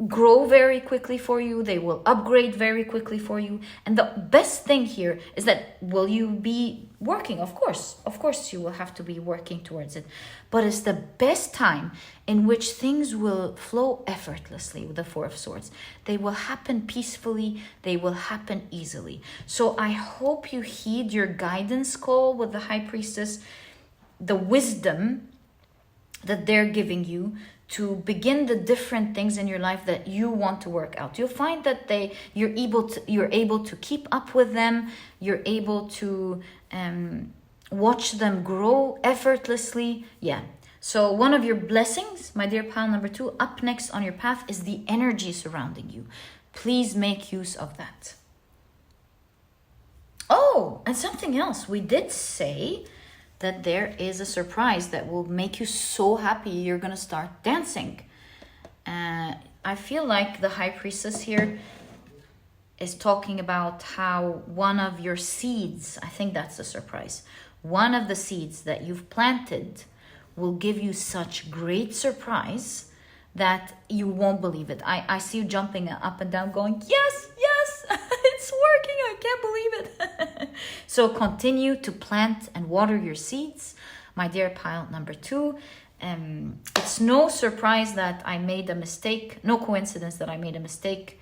[SPEAKER 1] grow very quickly for you. They will upgrade very quickly for you. And the best thing here is that will you be working? Of course you will have to be working towards it. But it's the best time in which things will flow effortlessly with the Four of Swords. They will happen peacefully. They will happen easily. So I hope you heed your guidance call with the High Priestess, the wisdom that they're giving you to begin the different things in your life that you want to work out. You'll find that you're able to keep up with them. You're able to watch them grow effortlessly. Yeah. So one of your blessings, my dear pile number 2, up next on your path is the energy surrounding you. Please make use of that. Oh, and something else. We did say that there is a surprise that will make you so happy you're going to start dancing. I feel like the High Priestess here is talking about how one of your seeds, I think that's the surprise, one of the seeds that you've planted will give you such great surprise that you won't believe it. I see you jumping up and down going, yes, it's working, I can't believe it. So continue to plant and water your seeds, my dear pile number 2. It's no surprise that I made a mistake, no coincidence that I made a mistake.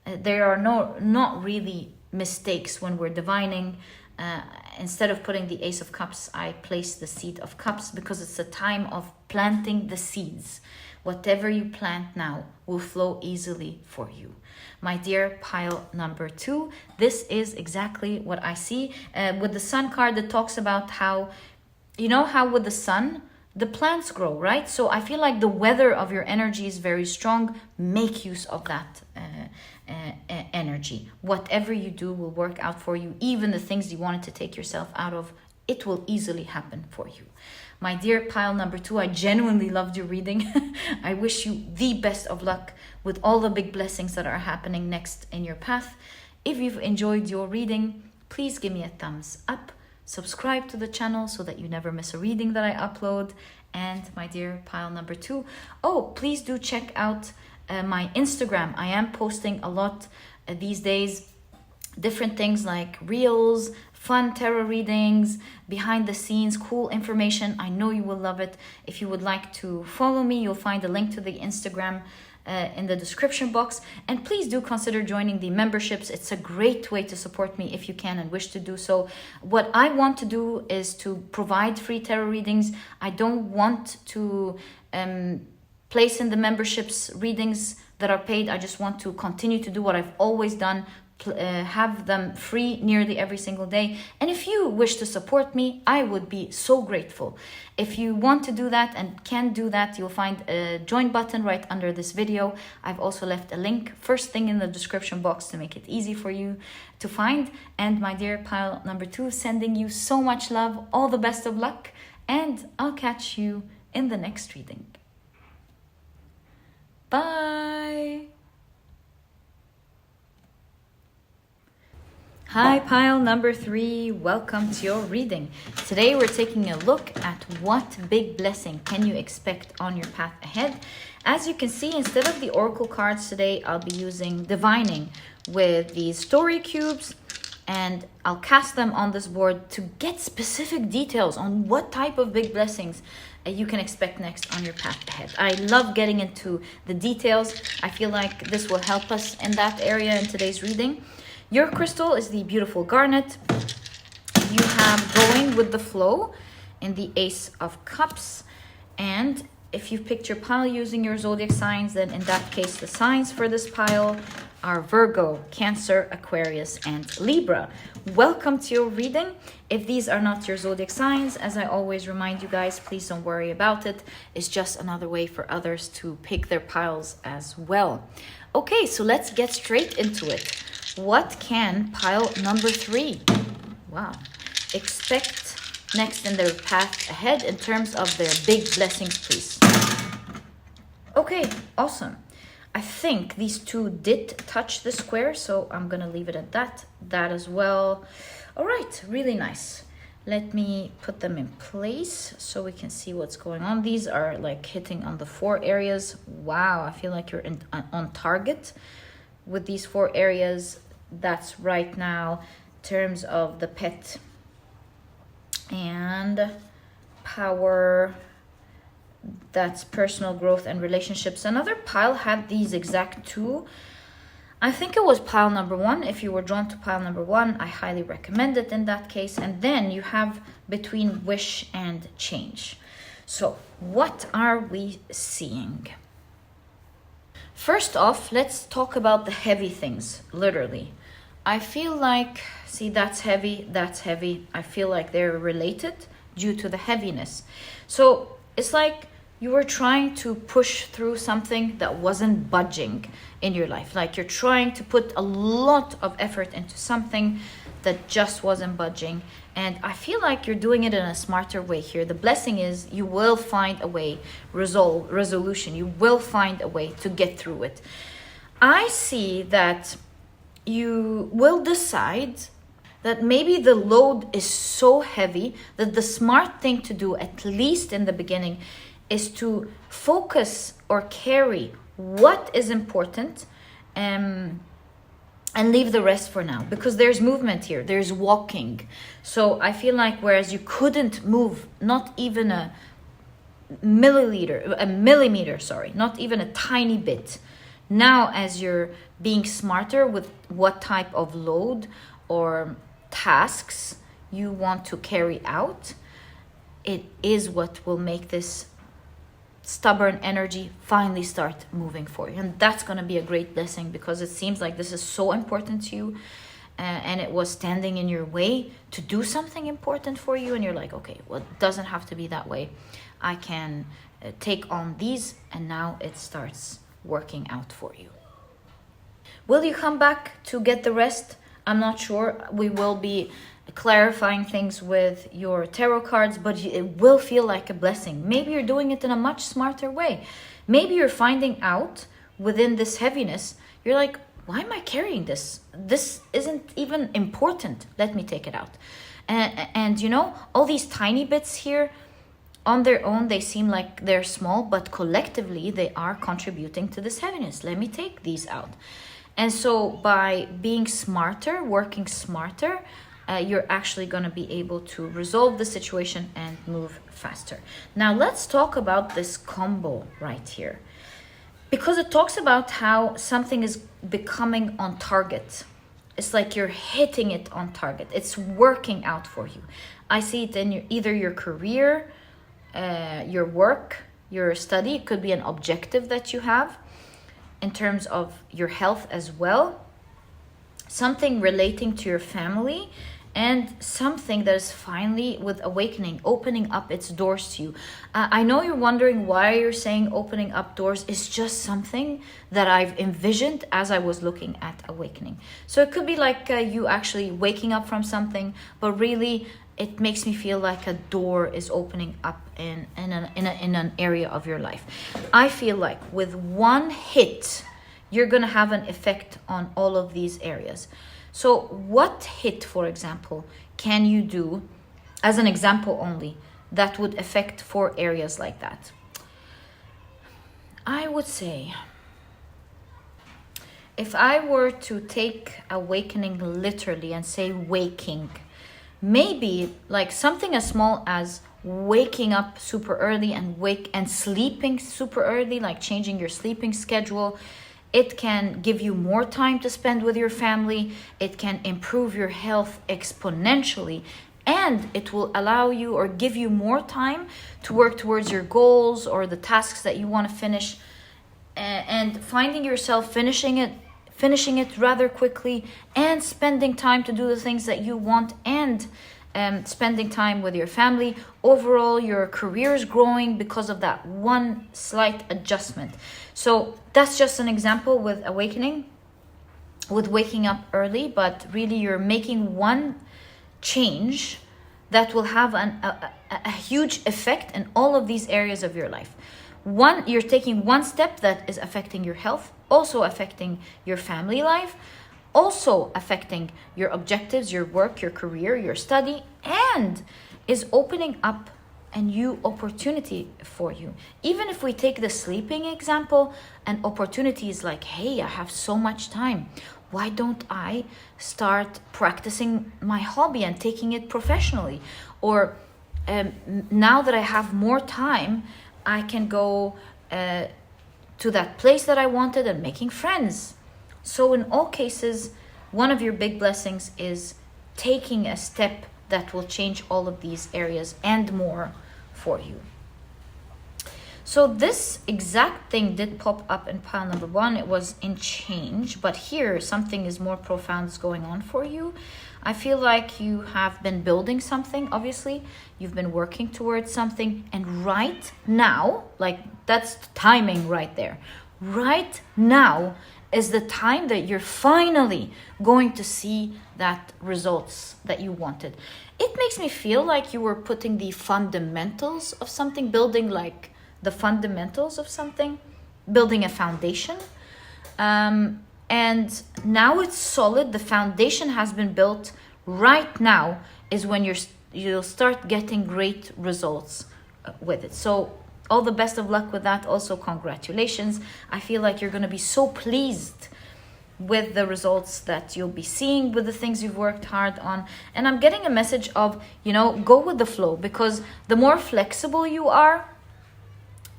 [SPEAKER 1] There are not really mistakes when we're divining. Instead of putting the Ace of Cups, I place the Seed of Cups because it's a time of planting the seeds. Whatever you plant now will flow easily for you. My dear pile number 2, this is exactly what I see. With the Sun card that talks about how, how with the sun, the plants grow, right? So I feel like the weather of your energy is very strong. Make use of that energy. Whatever you do will work out for you. Even the things you wanted to take yourself out of, it will easily happen for you. My dear pile number 2, I genuinely loved your reading. I wish you the best of luck with all the big blessings that are happening next in your path. If you've enjoyed your reading, please give me a thumbs up. Subscribe to the channel so that you never miss a reading that I upload. And my dear pile number 2, oh, please do check out my Instagram. I am posting a lot these days, different things like reels, fun tarot readings, behind the scenes, cool information. I know you will love it. If you would like to follow me, you'll find a link to the Instagram in the description box. And please do consider joining the memberships. It's a great way to support me if you can and wish to do so. What I want to do is to provide free tarot readings. I don't want to place in the memberships readings that are paid. I just want to continue to do what I've always done, have them free nearly every single day. And if you wish to support me, I would be so grateful. If you want to do that and can do that, you'll find a join button right under this video. I've also left a link first thing in the description box to make it easy for you to find. And my dear pile number 2, sending you so much love, all the best of luck, and I'll catch you in the next reading. Bye. Hi, pile number 3. Welcome to your reading. Today we're taking a look at what big blessing can you expect on your path ahead. As you can see, instead of the oracle cards today, I'll be using divining with these story cubes, and I'll cast them on this board to get specific details on what type of big blessings you can expect next on your path ahead. I love getting into the details. I feel like this will help us in that area in today's reading. Your crystal is the beautiful Garnett. You have going with the flow in the Ace of Cups. And if you picked your pile using your zodiac signs, then in that case, the signs for this pile are Virgo, Cancer, Aquarius, and Libra. Welcome to your reading. If these are not your zodiac signs, as I always remind you guys, please don't worry about it. It's just another way for others to pick their piles as well. Okay, so let's get straight into it. What can pile number 3, wow, expect next in their path ahead in terms of their big blessings, please? Okay, awesome. I think these two did touch the square, so I'm gonna leave it at that. That as well. All right, really nice. Let me put them in place so we can see what's going on. These are like hitting on the 4 areas. Wow, I feel like you're on target with these 4 areas. That's right now in terms of the pet and power. That's personal growth and relationships. Another pile had these exact 2. I think it was pile number 1. If you were drawn to pile number 1, I highly recommend it in that case. And then you have between wish and change. So what are we seeing? First off, let's talk about the heavy things, literally. I feel like, see, that's heavy, that's heavy. I feel like they're related due to the heaviness. So it's like you were trying to push through something that wasn't budging in your life. Like you're trying to put a lot of effort into something that just wasn't budging. And I feel like you're doing it in a smarter way here. The blessing is you will find a way, resolution. You will find a way to get through it. I see that you will decide that maybe the load is so heavy that the smart thing to do, at least in the beginning, is to focus or carry what is important and leave the rest for now, because there's movement here, there's walking. So I feel like whereas you couldn't move not even a millimeter, sorry, not even a tiny bit, now as you're being smarter with what type of load or tasks you want to carry out, it is what will make this stubborn energy finally start moving for you. And that's going to be a great blessing, because it seems like this is so important to you, and it was standing in your way to do something important for you, and you're like, okay, well, it doesn't have to be that way. I can take on these, and now it starts working out for you. Will you come back to get the rest? I'm not sure. We will be clarifying things with your tarot cards, but it will feel like a blessing. Maybe you're doing it in a much smarter way. Maybe you're finding out within this heaviness, you're like, why am I carrying this? This isn't even important. Let me take it out. And you know, all these tiny bits here, on their own, they seem like they're small, but collectively, they are contributing to this heaviness. Let me take these out. And so by being smarter, working smarter, you're actually going to be able to resolve the situation and move faster. Now, let's talk about this combo right here, because it talks about how something is becoming on target. It's like you're hitting it on target. It's working out for you. I see it in either your career, your work, your study. It could be an objective that you have in terms of your health as well. Something relating to your family, and something that is finally with awakening, opening up its doors to you. I know you're wondering why you're saying opening up doors. Is just something that I've envisioned as I was looking at awakening. So it could be like you actually waking up from something, but really it makes me feel like a door is opening up in an area of your life. I feel like with one hit, you're going to have an effect on all of these areas. So what hit, for example, can you do, as an example only, that would affect 4 areas like that? I would say, if I were to take awakening literally and say waking, maybe like something as small as waking up super early and sleeping super early, like changing your sleeping schedule. It can give you more time to spend with your family. It can improve your health exponentially, and it will allow you or give you more time to work towards your goals or the tasks that you want to finish, and finding yourself finishing it rather quickly, and spending time to do the things that you want, and spending time with your family. Overall, your career is growing because of that one slight adjustment. So that's just an example with awakening, with waking up early, but really you're making one change that will have a huge effect in all of these areas of your life. You're taking one step that is affecting your health, also affecting your family life, also affecting your objectives, your work, your career, your study, and is opening up a new opportunity for you. Even if we take the sleeping example, an opportunity is like, hey, I have so much time. Why don't I start practicing my hobby and taking it professionally? Or now that I have more time, I can go to that place that I wanted and making friends. So in all cases, one of your big blessings is taking a step that will change all of these areas and more for you. So this exact thing did pop up in pile number 1. It was in change, but here something is more profound is going on for you. I feel like you have been building something, obviously. You've been working towards something, and right now, like that's the timing right there. Right now is the time that you're finally going to see that results that you wanted. It makes me feel like you were putting the fundamentals of something, building like the fundamentals of something, building a foundation. And now it's solid. The foundation has been built. Right now is when you'll start getting great results with it. So all the best of luck with that. Also, congratulations. I feel like you're going to be so pleased with the results that you'll be seeing with the things you've worked hard on. And I'm getting a message of, go with the flow, because the more flexible you are,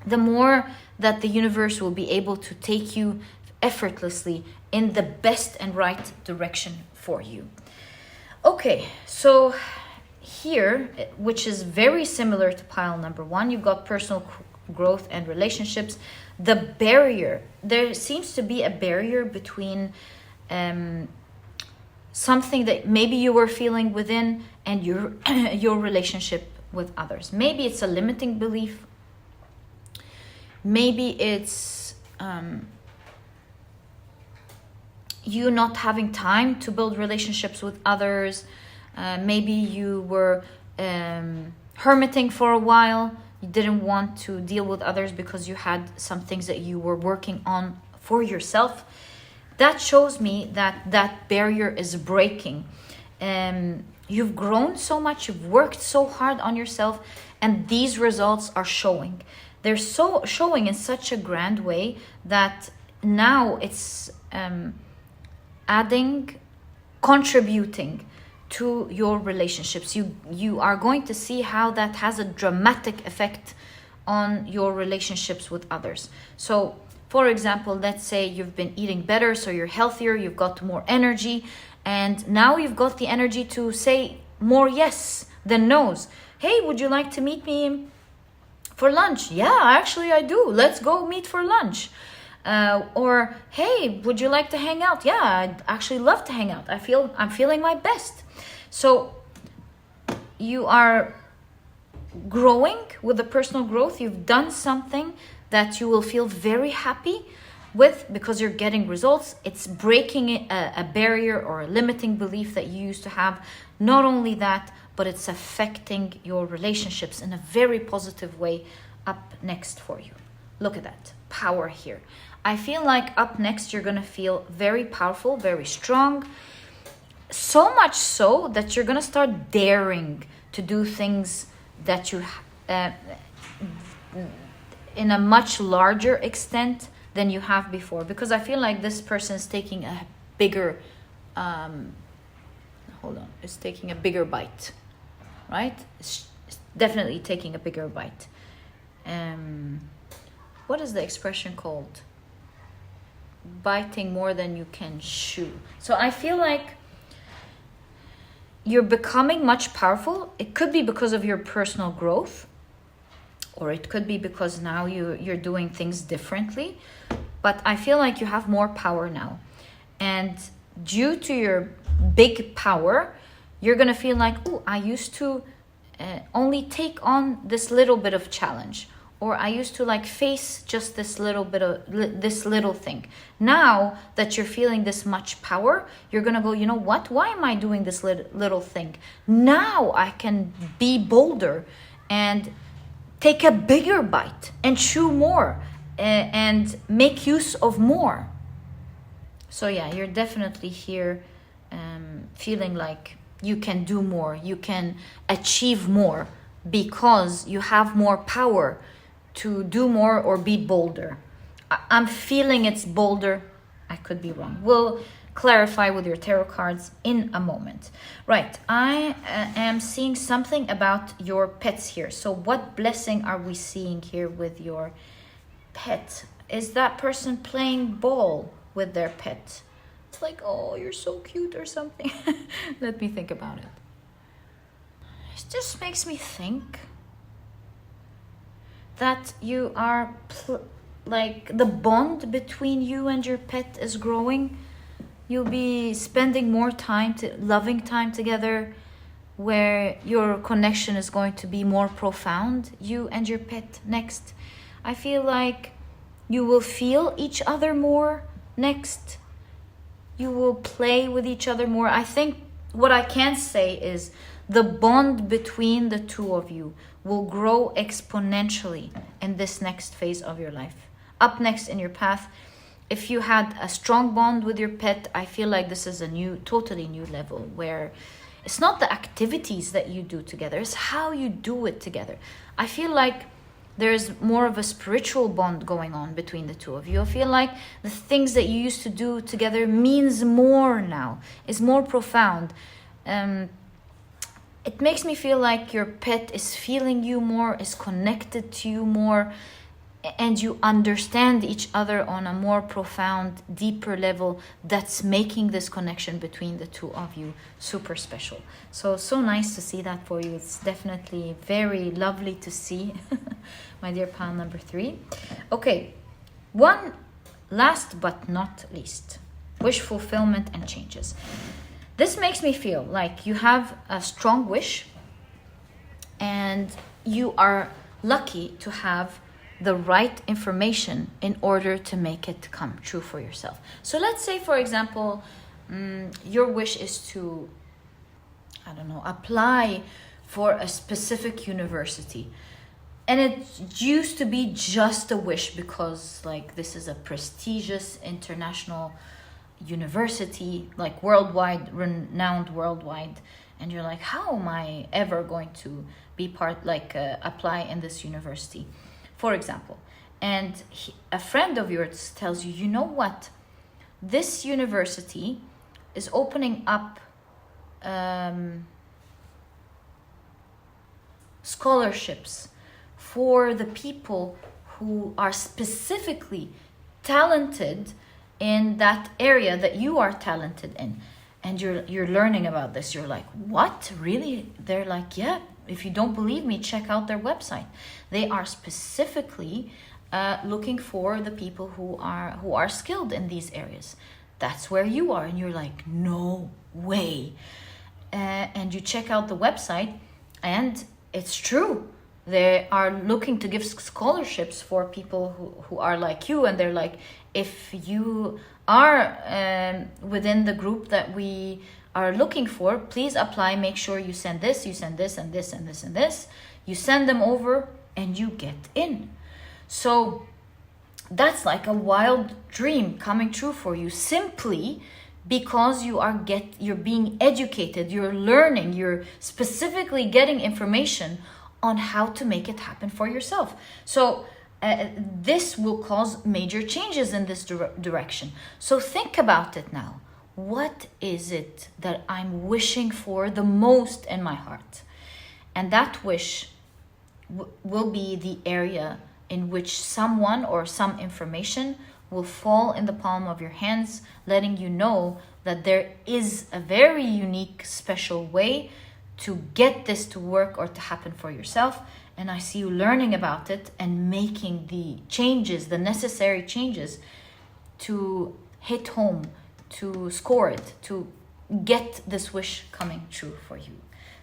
[SPEAKER 1] the more that the universe will be able to take you effortlessly in the best and right direction for you. Okay, so here, which is very similar to pile number 1, you've got personal growth and relationships. The barrier, there seems to be a barrier between something that maybe you were feeling within and your relationship with others. Maybe it's a limiting belief. Maybe it's you not having time to build relationships with others. Maybe you were hermiting for a while. You didn't want to deal with others because you had some things that you were working on for yourself. that shows me that that barrier is breaking. You've grown so much, you've worked so hard on yourself, and these results are showing. They're so showing in such a grand way that now it's contributing to your relationships. You are going to see how that has a dramatic effect on your relationships with others. So for example, let's say you've been eating better, so you're healthier, you've got more energy, and now you've got the energy to say more yes than no's. Hey, would you like to meet me for lunch? Yeah, actually I do. Let's go meet for lunch. Or hey, would you like to hang out? Yeah, I'd actually love to hang out. I'm feeling my best. So you are growing with the personal growth. You've done something that you will feel very happy with because you're getting results. It's breaking a barrier or a limiting belief that you used to have. Not only that, but it's affecting your relationships in a very positive way up next for you. Look at that power here. I feel like up next you're gonna feel very powerful, very strong. So much so that you're gonna start daring to do things that you in a much larger extent than you have before, because I feel like this person is taking a bigger it's taking a bigger bite, right? It's definitely taking a bigger bite. What is the expression called? Biting more than you can chew. So I feel like you're becoming much powerful. It could be because of your personal growth, or it could be because now you're doing things differently. But I feel like you have more power now. And due to your big power, you're going to feel like, oh, I used to only take on this little bit of challenge. Or I used to like face just this little bit of this little thing. Now that you're feeling this much power, you're going to go, you know what? Why am I doing this little thing? Now I can be bolder and take a bigger bite and chew more and make use of more. So yeah, you're definitely here feeling like you can do more, you can achieve more because you have more power to do more or be bolder. I'm feeling it's bolder. I could be wrong. We'll clarify with your tarot cards in a moment. Right, I am seeing something about your pets here. So what blessing are we seeing here with your pet? Is that person playing ball with their pet? It's like, oh, you're so cute or something. Let me think about it. It just makes me think that you are like the bond between you and your pet is growing. You'll be spending more time loving time together, where your connection is going to be more profound, you and your pet next. I feel like you will feel each other more next. You will play with each other more. I think what I can say is the bond between the two of you will grow exponentially in this next phase of your life. Up next in your path, if you had a strong bond with your pet, I feel like this is a totally new level where it's not the activities that you do together, it's how you do it together. I feel like there's more of a spiritual bond going on between the two of you. I feel like the things that you used to do together means more now, is more profound. It makes me feel like your pet is feeling you more, is connected to you more, and you understand each other on a more profound, deeper level that's making this connection between the two of you super special. So nice to see that for you. It's definitely very lovely to see, my dear pile number 3. Okay, one last but not least, wish fulfillment and changes. This makes me feel like you have a strong wish and you are lucky to have the right information in order to make it come true for yourself. So let's say, for example, your wish is to, I don't know, apply for a specific university. And it used to be just a wish because like this is a prestigious international university, like worldwide, renowned worldwide, and you're like, how am I ever going to be part, like apply in this university, for example. And a friend of yours tells you, you know what, this university is opening up scholarships for the people who are specifically talented in that area that you are talented in. And you're learning about this. You're like, what? Really? They're like, yeah, if you don't believe me, check out their website. They are specifically looking for the people who are skilled in these areas. That's where you are. And you're like, no way. And you check out the website, and it's true. They are looking to give scholarships for people who are like you. And they're like, if you are within the group that we are looking for, please apply. Make sure you send this, you send this, and this, and this, and this. You send them over and you get in. So that's like a wild dream coming true for you, simply because you're being educated, you're learning, you're specifically getting information on how to make it happen for yourself. So this will cause major changes in this direction. So think about it now. What is it that I'm wishing for the most in my heart? And that wish will be the area in which someone or some information will fall in the palm of your hands, letting you know that there is a very unique, special way to get this to work or to happen for yourself. And I see you learning about it and making the changes, the necessary changes to hit home, to score it, to get this wish coming true for you.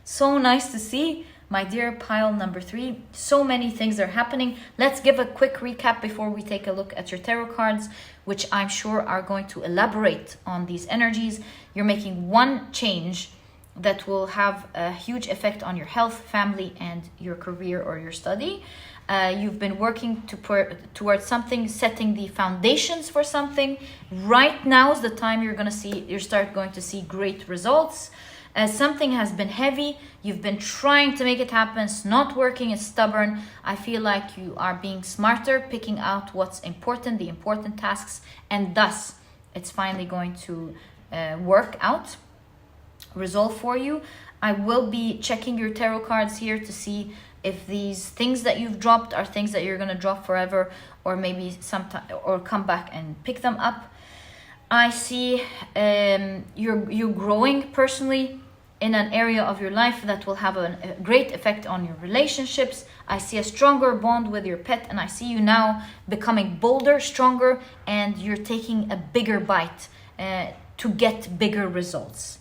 [SPEAKER 1] So nice to see, my dear pile number 3. So many things are happening. Let's give a quick recap before we take a look at your tarot cards, which I'm sure are going to elaborate on these energies. You're making one change that will have a huge effect on your health, family, and your career or your study. You've been working towards something, setting the foundations for something. Right now is the time you start going to see great results. Something has been heavy. You've been trying to make it happen. It's not working. It's stubborn. I feel like you are being smarter, picking out what's important, the important tasks, and thus it's finally going to work out, resolve for you. I will be checking your tarot cards here to see if these things that you've dropped are things that you're going to drop forever, or maybe sometime, or come back and pick them up. I see you're growing personally in an area of your life that will have a great effect on your relationships. I see a stronger bond with your pet, and I see you now becoming bolder, stronger, and you're taking a bigger bite to get bigger results.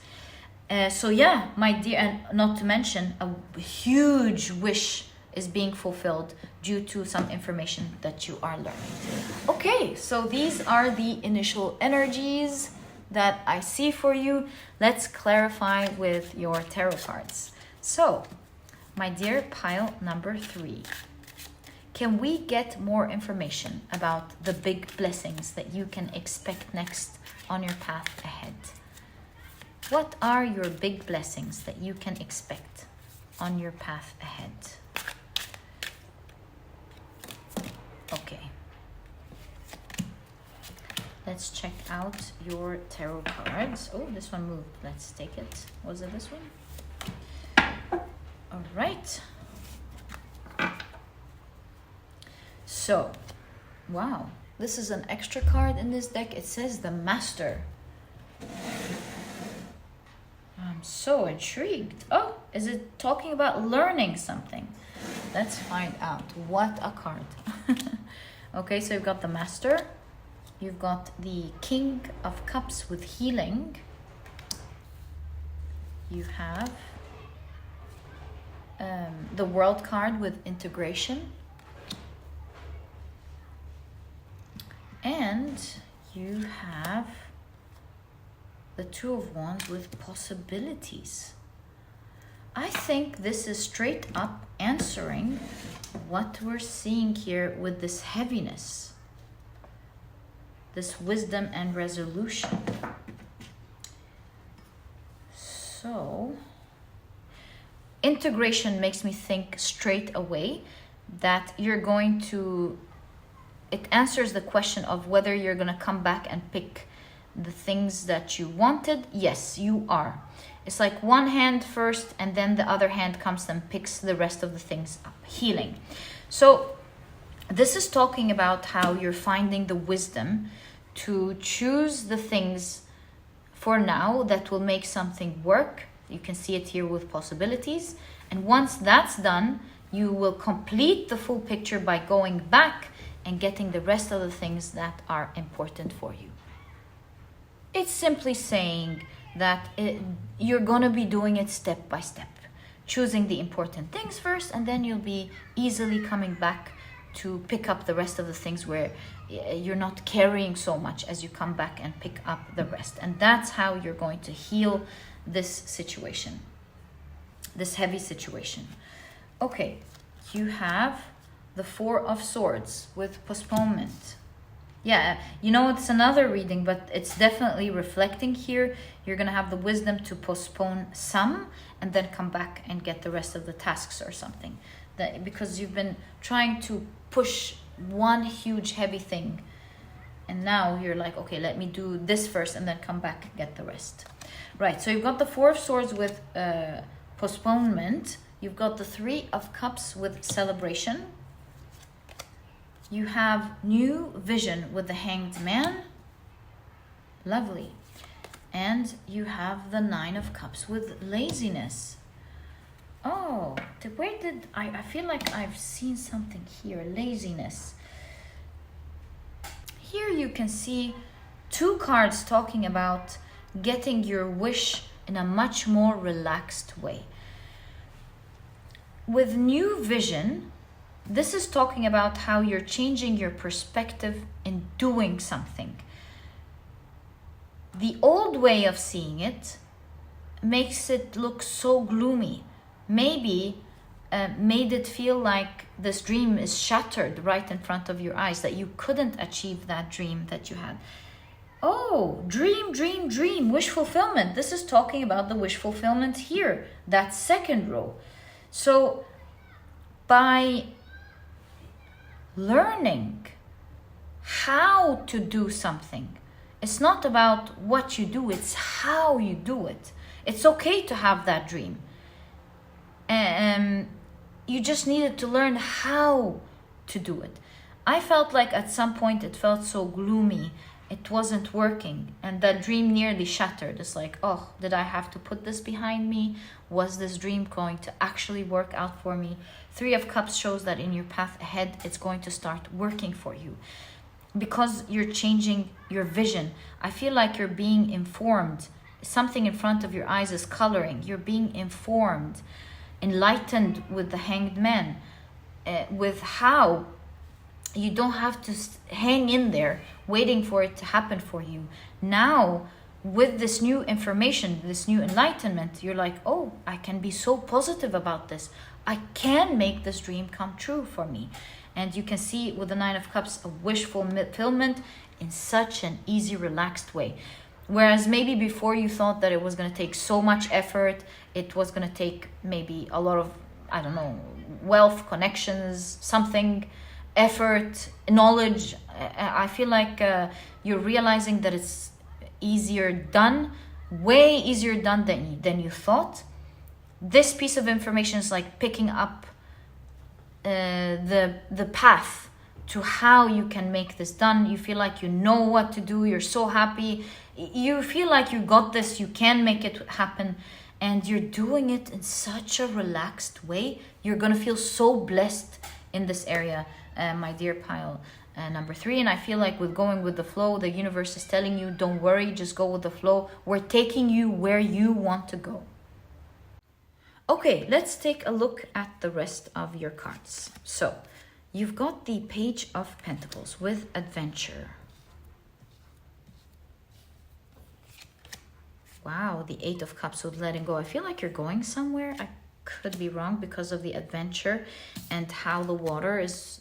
[SPEAKER 1] So yeah, my dear, and not to mention, a huge wish is being fulfilled due to some information that you are learning. Okay, so these are the initial energies that I see for you. Let's clarify with your tarot cards. So, my dear pile number 3, can we get more information about the big blessings that you can expect next on your path ahead? What are your big blessings that you can expect on your path ahead? Okay. Let's check out your tarot cards. Oh, this one moved. Let's take it. Was it this one? All right. So, wow. This is an extra card in this deck. It says the Master. I'm so intrigued. Oh, is it talking about learning something? Let's find out. What a card. Okay, so you've got the Master. You've got the King of Cups with healing. You have the World card with integration. And you have the Two of Wands with possibilities. I think this is straight up answering what we're seeing here with this heaviness. this wisdom and resolution. So, integration makes me think straight away that you're going to, it answers the question of whether you're going to come back and pick the things that you wanted. Yes, you are. It's like one hand first, and then the other hand comes and picks the rest of the things up. Healing. So this is talking about how you're finding the wisdom to choose the things for now that will make something work. You can see it here with possibilities. And once that's done, you will complete the full picture by going back and getting the rest of the things that are important for you. It's simply saying that you're going to be doing it step by step, choosing the important things first, and then you'll be easily coming back to pick up the rest of the things where you're not carrying so much as you come back and pick up the rest. And that's how you're going to heal this situation, this heavy situation. Okay, you have the Four of Swords with postponement. Yeah, you know, it's another reading, but it's definitely reflecting here. You're going to have the wisdom to postpone some and then come back and get the rest of the tasks or something. Because you've been trying to push one huge heavy thing. And now you're like, okay, let me do this first and then come back and get the rest. Right, so you've got the Four of Swords with postponement. You've got the Three of Cups with celebration. You have new vision with the Hanged Man. Lovely. And you have the Nine of Cups with laziness. Oh, where did I feel like I've seen something here. Laziness. Here you can see two cards talking about getting your wish in a much more relaxed way. With new vision, this is talking about how you're changing your perspective in doing something. The old way of seeing it makes it look so gloomy. Maybe made it feel like this dream is shattered right in front of your eyes, that you couldn't achieve that dream that you had. Oh, dream, dream, dream, wish fulfillment. This is talking about the wish fulfillment here, that second row. So by learning how to do something, it's not about what you do, it's how you do it. It's okay to have that dream. You just needed to learn how to do it. I felt like at some point it felt so gloomy. It wasn't working, and that dream nearly shattered. It's like, oh, did I have to put this behind me? Was this dream going to actually work out for me? Three of Cups shows that in your path ahead, it's going to start working for you because you're changing your vision. I feel like you're being informed. Something in front of your eyes is coloring. You're being informed, enlightened with the Hanged Man, with how you don't have to hang in there waiting for it to happen for you. Now, with this new information, this new enlightenment, you're like, oh, I can be so positive about this. I can make this dream come true for me. And you can see with the Nine of Cups, a wish fulfillment in such an easy, relaxed way. Whereas maybe before you thought that it was going to take so much effort, it was going to take maybe a lot of, I don't know, wealth, connections, something, effort, knowledge. I feel like you're realizing that it's easier done, way easier done than you thought. This piece of information is like picking up the path to how you can make this done. You feel like you know what to do. You're so happy. You feel like you got this. You can make it happen. And you're doing it in such a relaxed way. You're going to feel so blessed in this area, my dear pile number 3. And I feel like with going with the flow, the universe is telling you, don't worry, just go with the flow. We're taking you where you want to go. Okay, let's take a look at the rest of your cards. So, you've got the Page of Pentacles with adventure. Wow, the Eight of Cups with letting go. I feel like you're going somewhere. I could be wrong because of the adventure and how the water is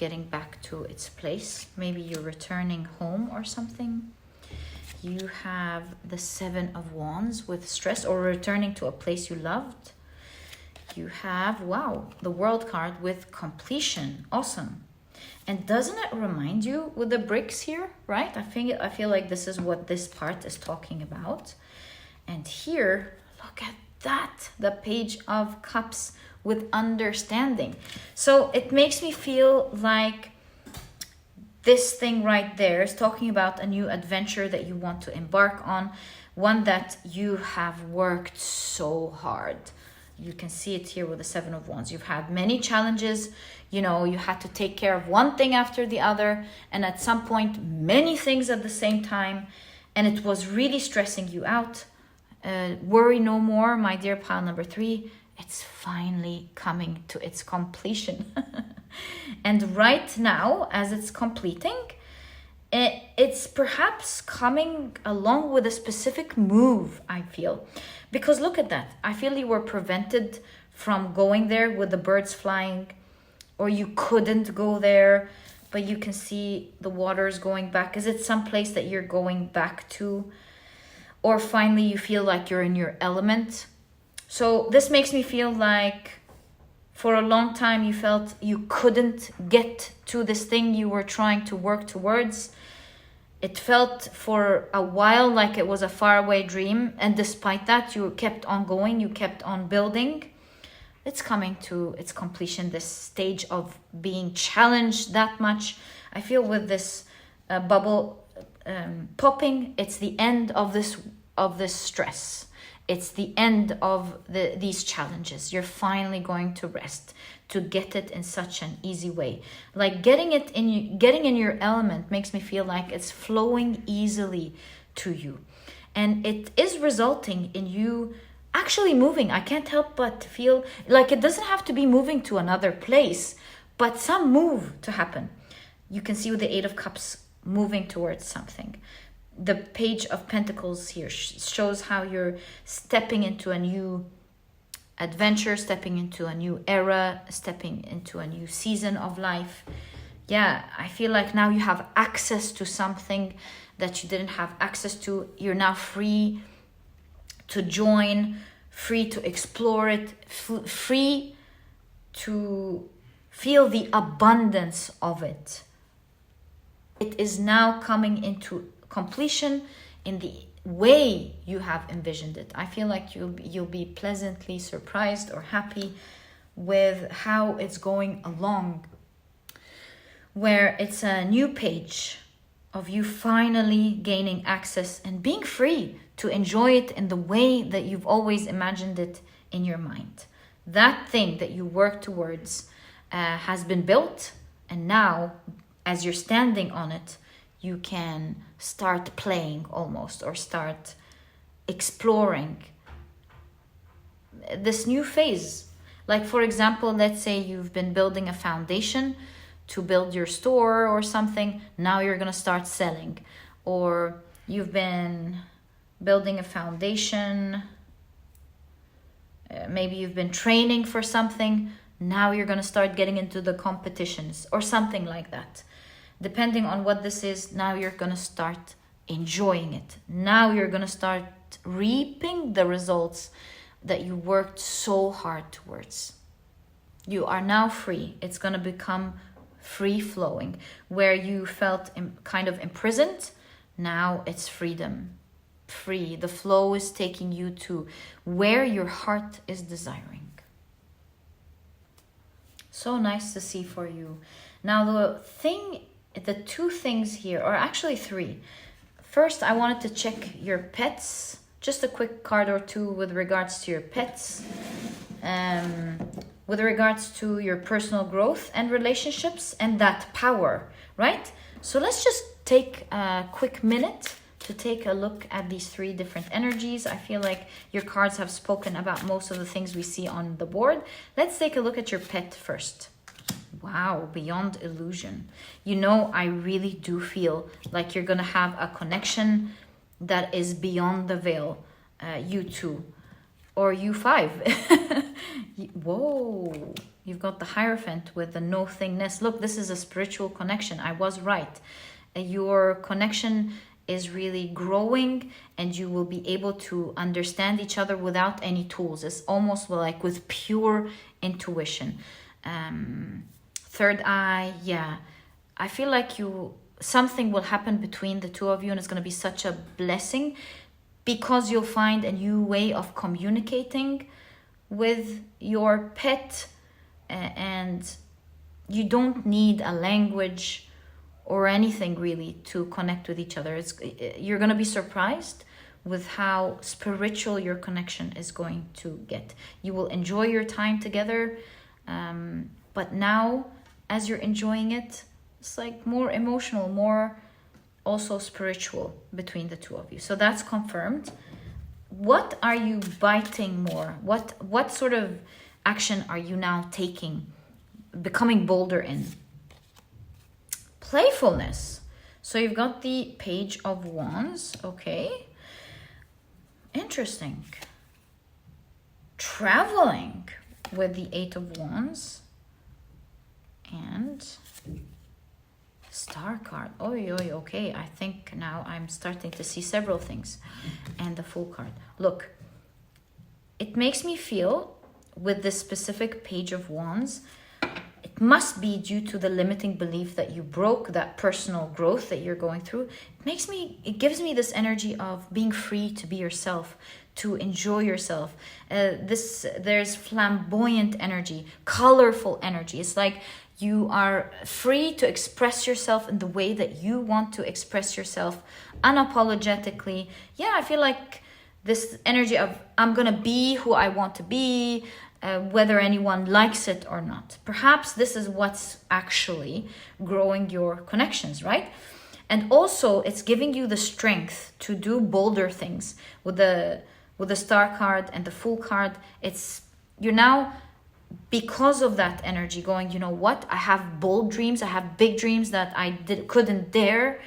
[SPEAKER 1] getting back to its place. Maybe you're returning home or something. You have the Seven of Wands with stress, or returning to a place you loved. You have, wow, the World card with completion. Awesome. And doesn't it remind you with the bricks here, right? I feel like this is what this part is talking about. And here, look at that, the Page of Cups with understanding. So it makes me feel like this thing right there is talking about a new adventure that you want to embark on, one that you have worked so hard. You can see it here with the Seven of Wands. You've had many challenges. You know, you had to take care of one thing after the other, and at some point, many things at the same time, and it was really stressing you out. Worry no more, my dear pile number 3. It's finally coming to its completion. And right now, as it's completing, it's perhaps coming along with a specific move, I feel. Because look at that. I feel you were prevented from going there with the birds flying, or you couldn't go there, but you can see the waters going back. Is it someplace that you're going back to? Or finally you feel like you're in your element? So this makes me feel like for a long time you felt you couldn't get to this thing you were trying to work towards. It felt for a while like it was a faraway dream, and despite that you kept on going, you kept on building. It's coming to its completion, this stage of being challenged that much. I feel with this bubble popping, it's the end of this stress. It's the end of these challenges. You're finally going to rest, to get it in such an easy way. Like getting in your element makes me feel like it's flowing easily to you. And it is resulting in you actually moving. I can't help but feel like it doesn't have to be moving to another place, but some move to happen. You can see with the Eight of Cups moving towards something. The Page of Pentacles here shows how you're stepping into a new adventure, stepping into a new era, stepping into a new season of life. Yeah, I feel like now you have access to something that you didn't have access to. You're now free to join, free to explore it, free to feel the abundance of it. It is now coming into completion in the way you have envisioned it. I feel like you'll be pleasantly surprised or happy with how it's going along, where it's a new page of you finally gaining access and being free to enjoy it in the way that you've always imagined it in your mind. That thing that you work towards has been built, and now as you're standing on it, you can start playing almost, or start exploring this new phase. Like, for example, let's say you've been building a foundation to build your store or something. Now you're going to start selling. Or you've been building a foundation. Maybe you've been training for something. Now you're going to start getting into the competitions or something like that. Depending on what this is, now you're going to start enjoying it. Now you're going to start reaping the results that you worked so hard towards. You are now free. It's going to become free flowing. Where you felt kind of imprisoned, now it's freedom. Free. The flow is taking you to where your heart is desiring. So nice to see for you. Now the two things here, or actually 3. First, I wanted to check your pets. Just a quick card or two with regards to your pets. With regards to your personal growth and relationships and that power, right? So let's just take a quick minute to take a look at these 3 different energies. I feel like your cards have spoken about most of the things we see on the board. Let's take a look at your pet first. Wow, beyond illusion. You know, I really do feel like you're going to have a connection that is beyond the veil. You two, or you 5. Whoa, you've got the Hierophant with the no thingness. Look, this is a spiritual connection. I was right. Your connection is really growing, and you will be able to understand each other without any tools. It's almost like with pure intuition. Third eye, yeah. I feel like something will happen between the two of you, and it's going to be such a blessing, because you'll find a new way of communicating with your pet, and you don't need a language or anything really to connect with each other. You're going to be surprised with how spiritual your connection is going to get. You will enjoy your time together, but now as you're enjoying it, it's like more emotional, more also spiritual between the two of you. So that's confirmed. What are you biting more? What sort of action are you now taking, becoming bolder in? Playfulness. So you've got the Page of Wands. Okay. Interesting. Traveling with the Eight of Wands. And Star card. Okay. I think now I'm starting to see several things. And the Fool card. Look, it makes me feel with this specific Page of Wands, it must be due to the limiting belief that you broke, that personal growth that you're going through. It gives me this energy of being free to be yourself, to enjoy yourself. There's flamboyant energy, colorful energy. It's like you are free to express yourself in the way that you want to express yourself unapologetically. Yeah, I feel like this energy of I'm gonna be who I want to be, whether anyone likes it or not. Perhaps this is what's actually growing your connections, right? And also it's giving you the strength to do bolder things. With the Star card and the Fool card, you're now, because of that energy, going, you know what, I have bold dreams, I have big dreams that I couldn't dare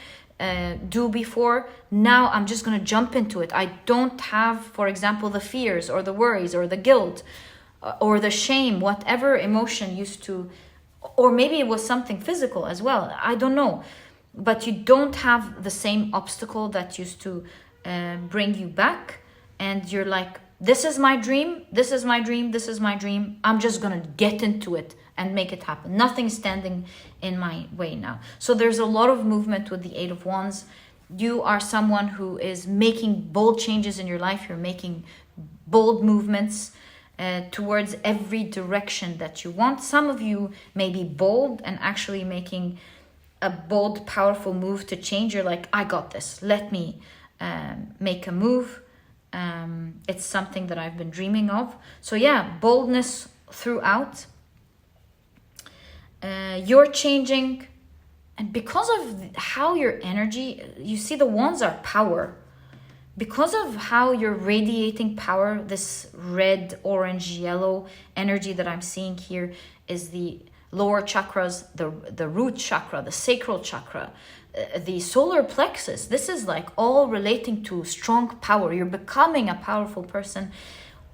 [SPEAKER 1] do before. Now I'm just going to jump into it. I don't have, for example, the fears or the worries or the guilt or the shame, whatever emotion used to, or maybe it was something physical as well, I don't know, but you don't have the same obstacle that used to bring you back, and you're like, this is my dream, this is my dream, this is my dream, I'm just gonna get into it and make it happen. Nothing's standing in my way now. So there's a lot of movement with the Eight of Wands. You are someone who is making bold changes in your life. You're making bold movements towards every direction that you want. Some of you may be bold and actually making a bold, powerful move to change. You're like, I got this. Let me make a move. It's something that I've been dreaming of. So yeah, boldness throughout. You're changing. And because of how your energy, you see the wands are power. Because of how you're radiating power, this red, orange, yellow energy that I'm seeing here is the lower chakras, the root chakra, the sacral chakra, the solar plexus. This is like all relating to strong power. You're becoming a powerful person.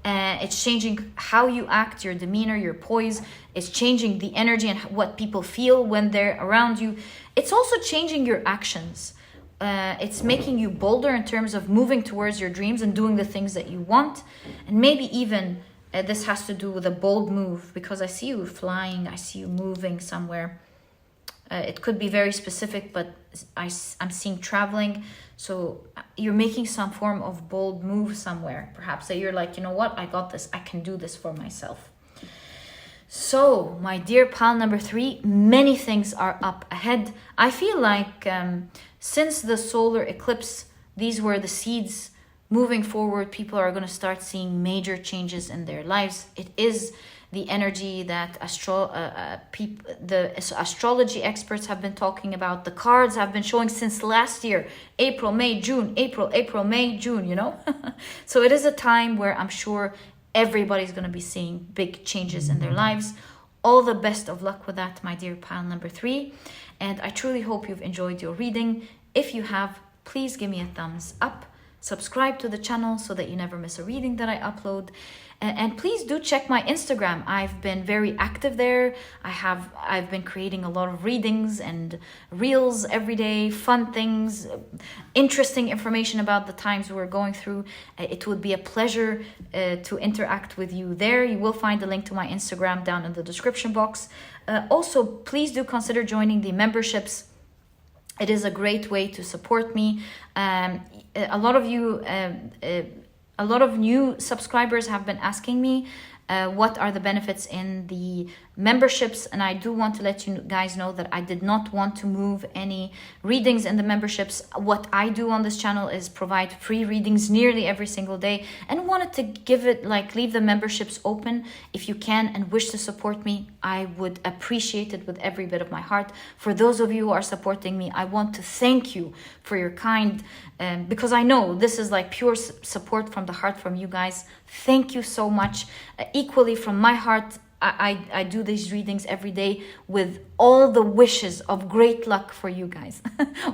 [SPEAKER 1] It's changing how you act, your demeanor, your poise. It's changing the energy and what people feel when they're around you. It's also changing your actions. It's making you bolder in terms of moving towards your dreams and doing the things that you want. And maybe even this has to do with a bold move, because I see you flying, I see you moving somewhere. It could be very specific, but I'm seeing traveling. So you're making some form of bold move somewhere. Perhaps that you're like, you know what, I got this. I can do this for myself. So, my dear pile number 3, many things are up ahead. I feel like since the solar eclipse, these were the seeds moving forward. People are going to start seeing major changes in their lives. It is the energy that the astrology experts have been talking about. The cards have been showing since last year, April, May, June, April, May, June, you know. So it is a time where I'm sure everybody's going to be seeing big changes in their lives. All the best of luck with that, my dear pile number 3. And I truly hope you've enjoyed your reading. If you have, please give me a thumbs up. subscribe to the channel so that you never miss a reading that I upload. And please do check my Instagram. I've been very active there. I've been creating a lot of readings and reels every day, fun things, interesting information about the times we're going through. It would be a pleasure to interact with you there. You will find the link to my Instagram down in the description box. Also, please do consider joining the memberships. It is a great way to support me. A lot of you, a lot of new subscribers have been asking me what are the benefits in the memberships, and I do want to let you guys know that I did not want to move any readings in the memberships. What I do on this channel is provide free readings nearly every single day, and wanted to give it, like, leave the memberships open. If you can and wish to support me, I would appreciate it with every bit of my heart. For those of you who are supporting me, I want to thank you for your kind, because I know this is like pure support from the heart from you guys. Thank you so much. Equally from my heart, I do these readings every day with all the wishes of great luck for you guys.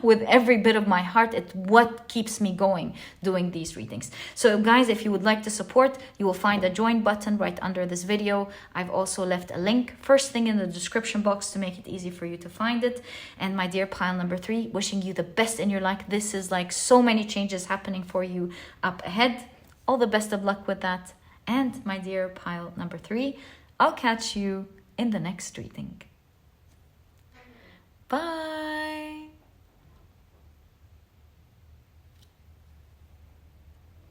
[SPEAKER 1] With every bit of my heart, it's what keeps me going doing these readings. So guys, if you would like to support, you will find a join button right under this video. I've also left a link first thing in the description box to make it easy for you to find it. And my dear pile number 3, wishing you the best in your life. This is like so many changes happening for you up ahead. All the best of luck with that. And my dear pile number 3, I'll catch you in the next reading. Bye.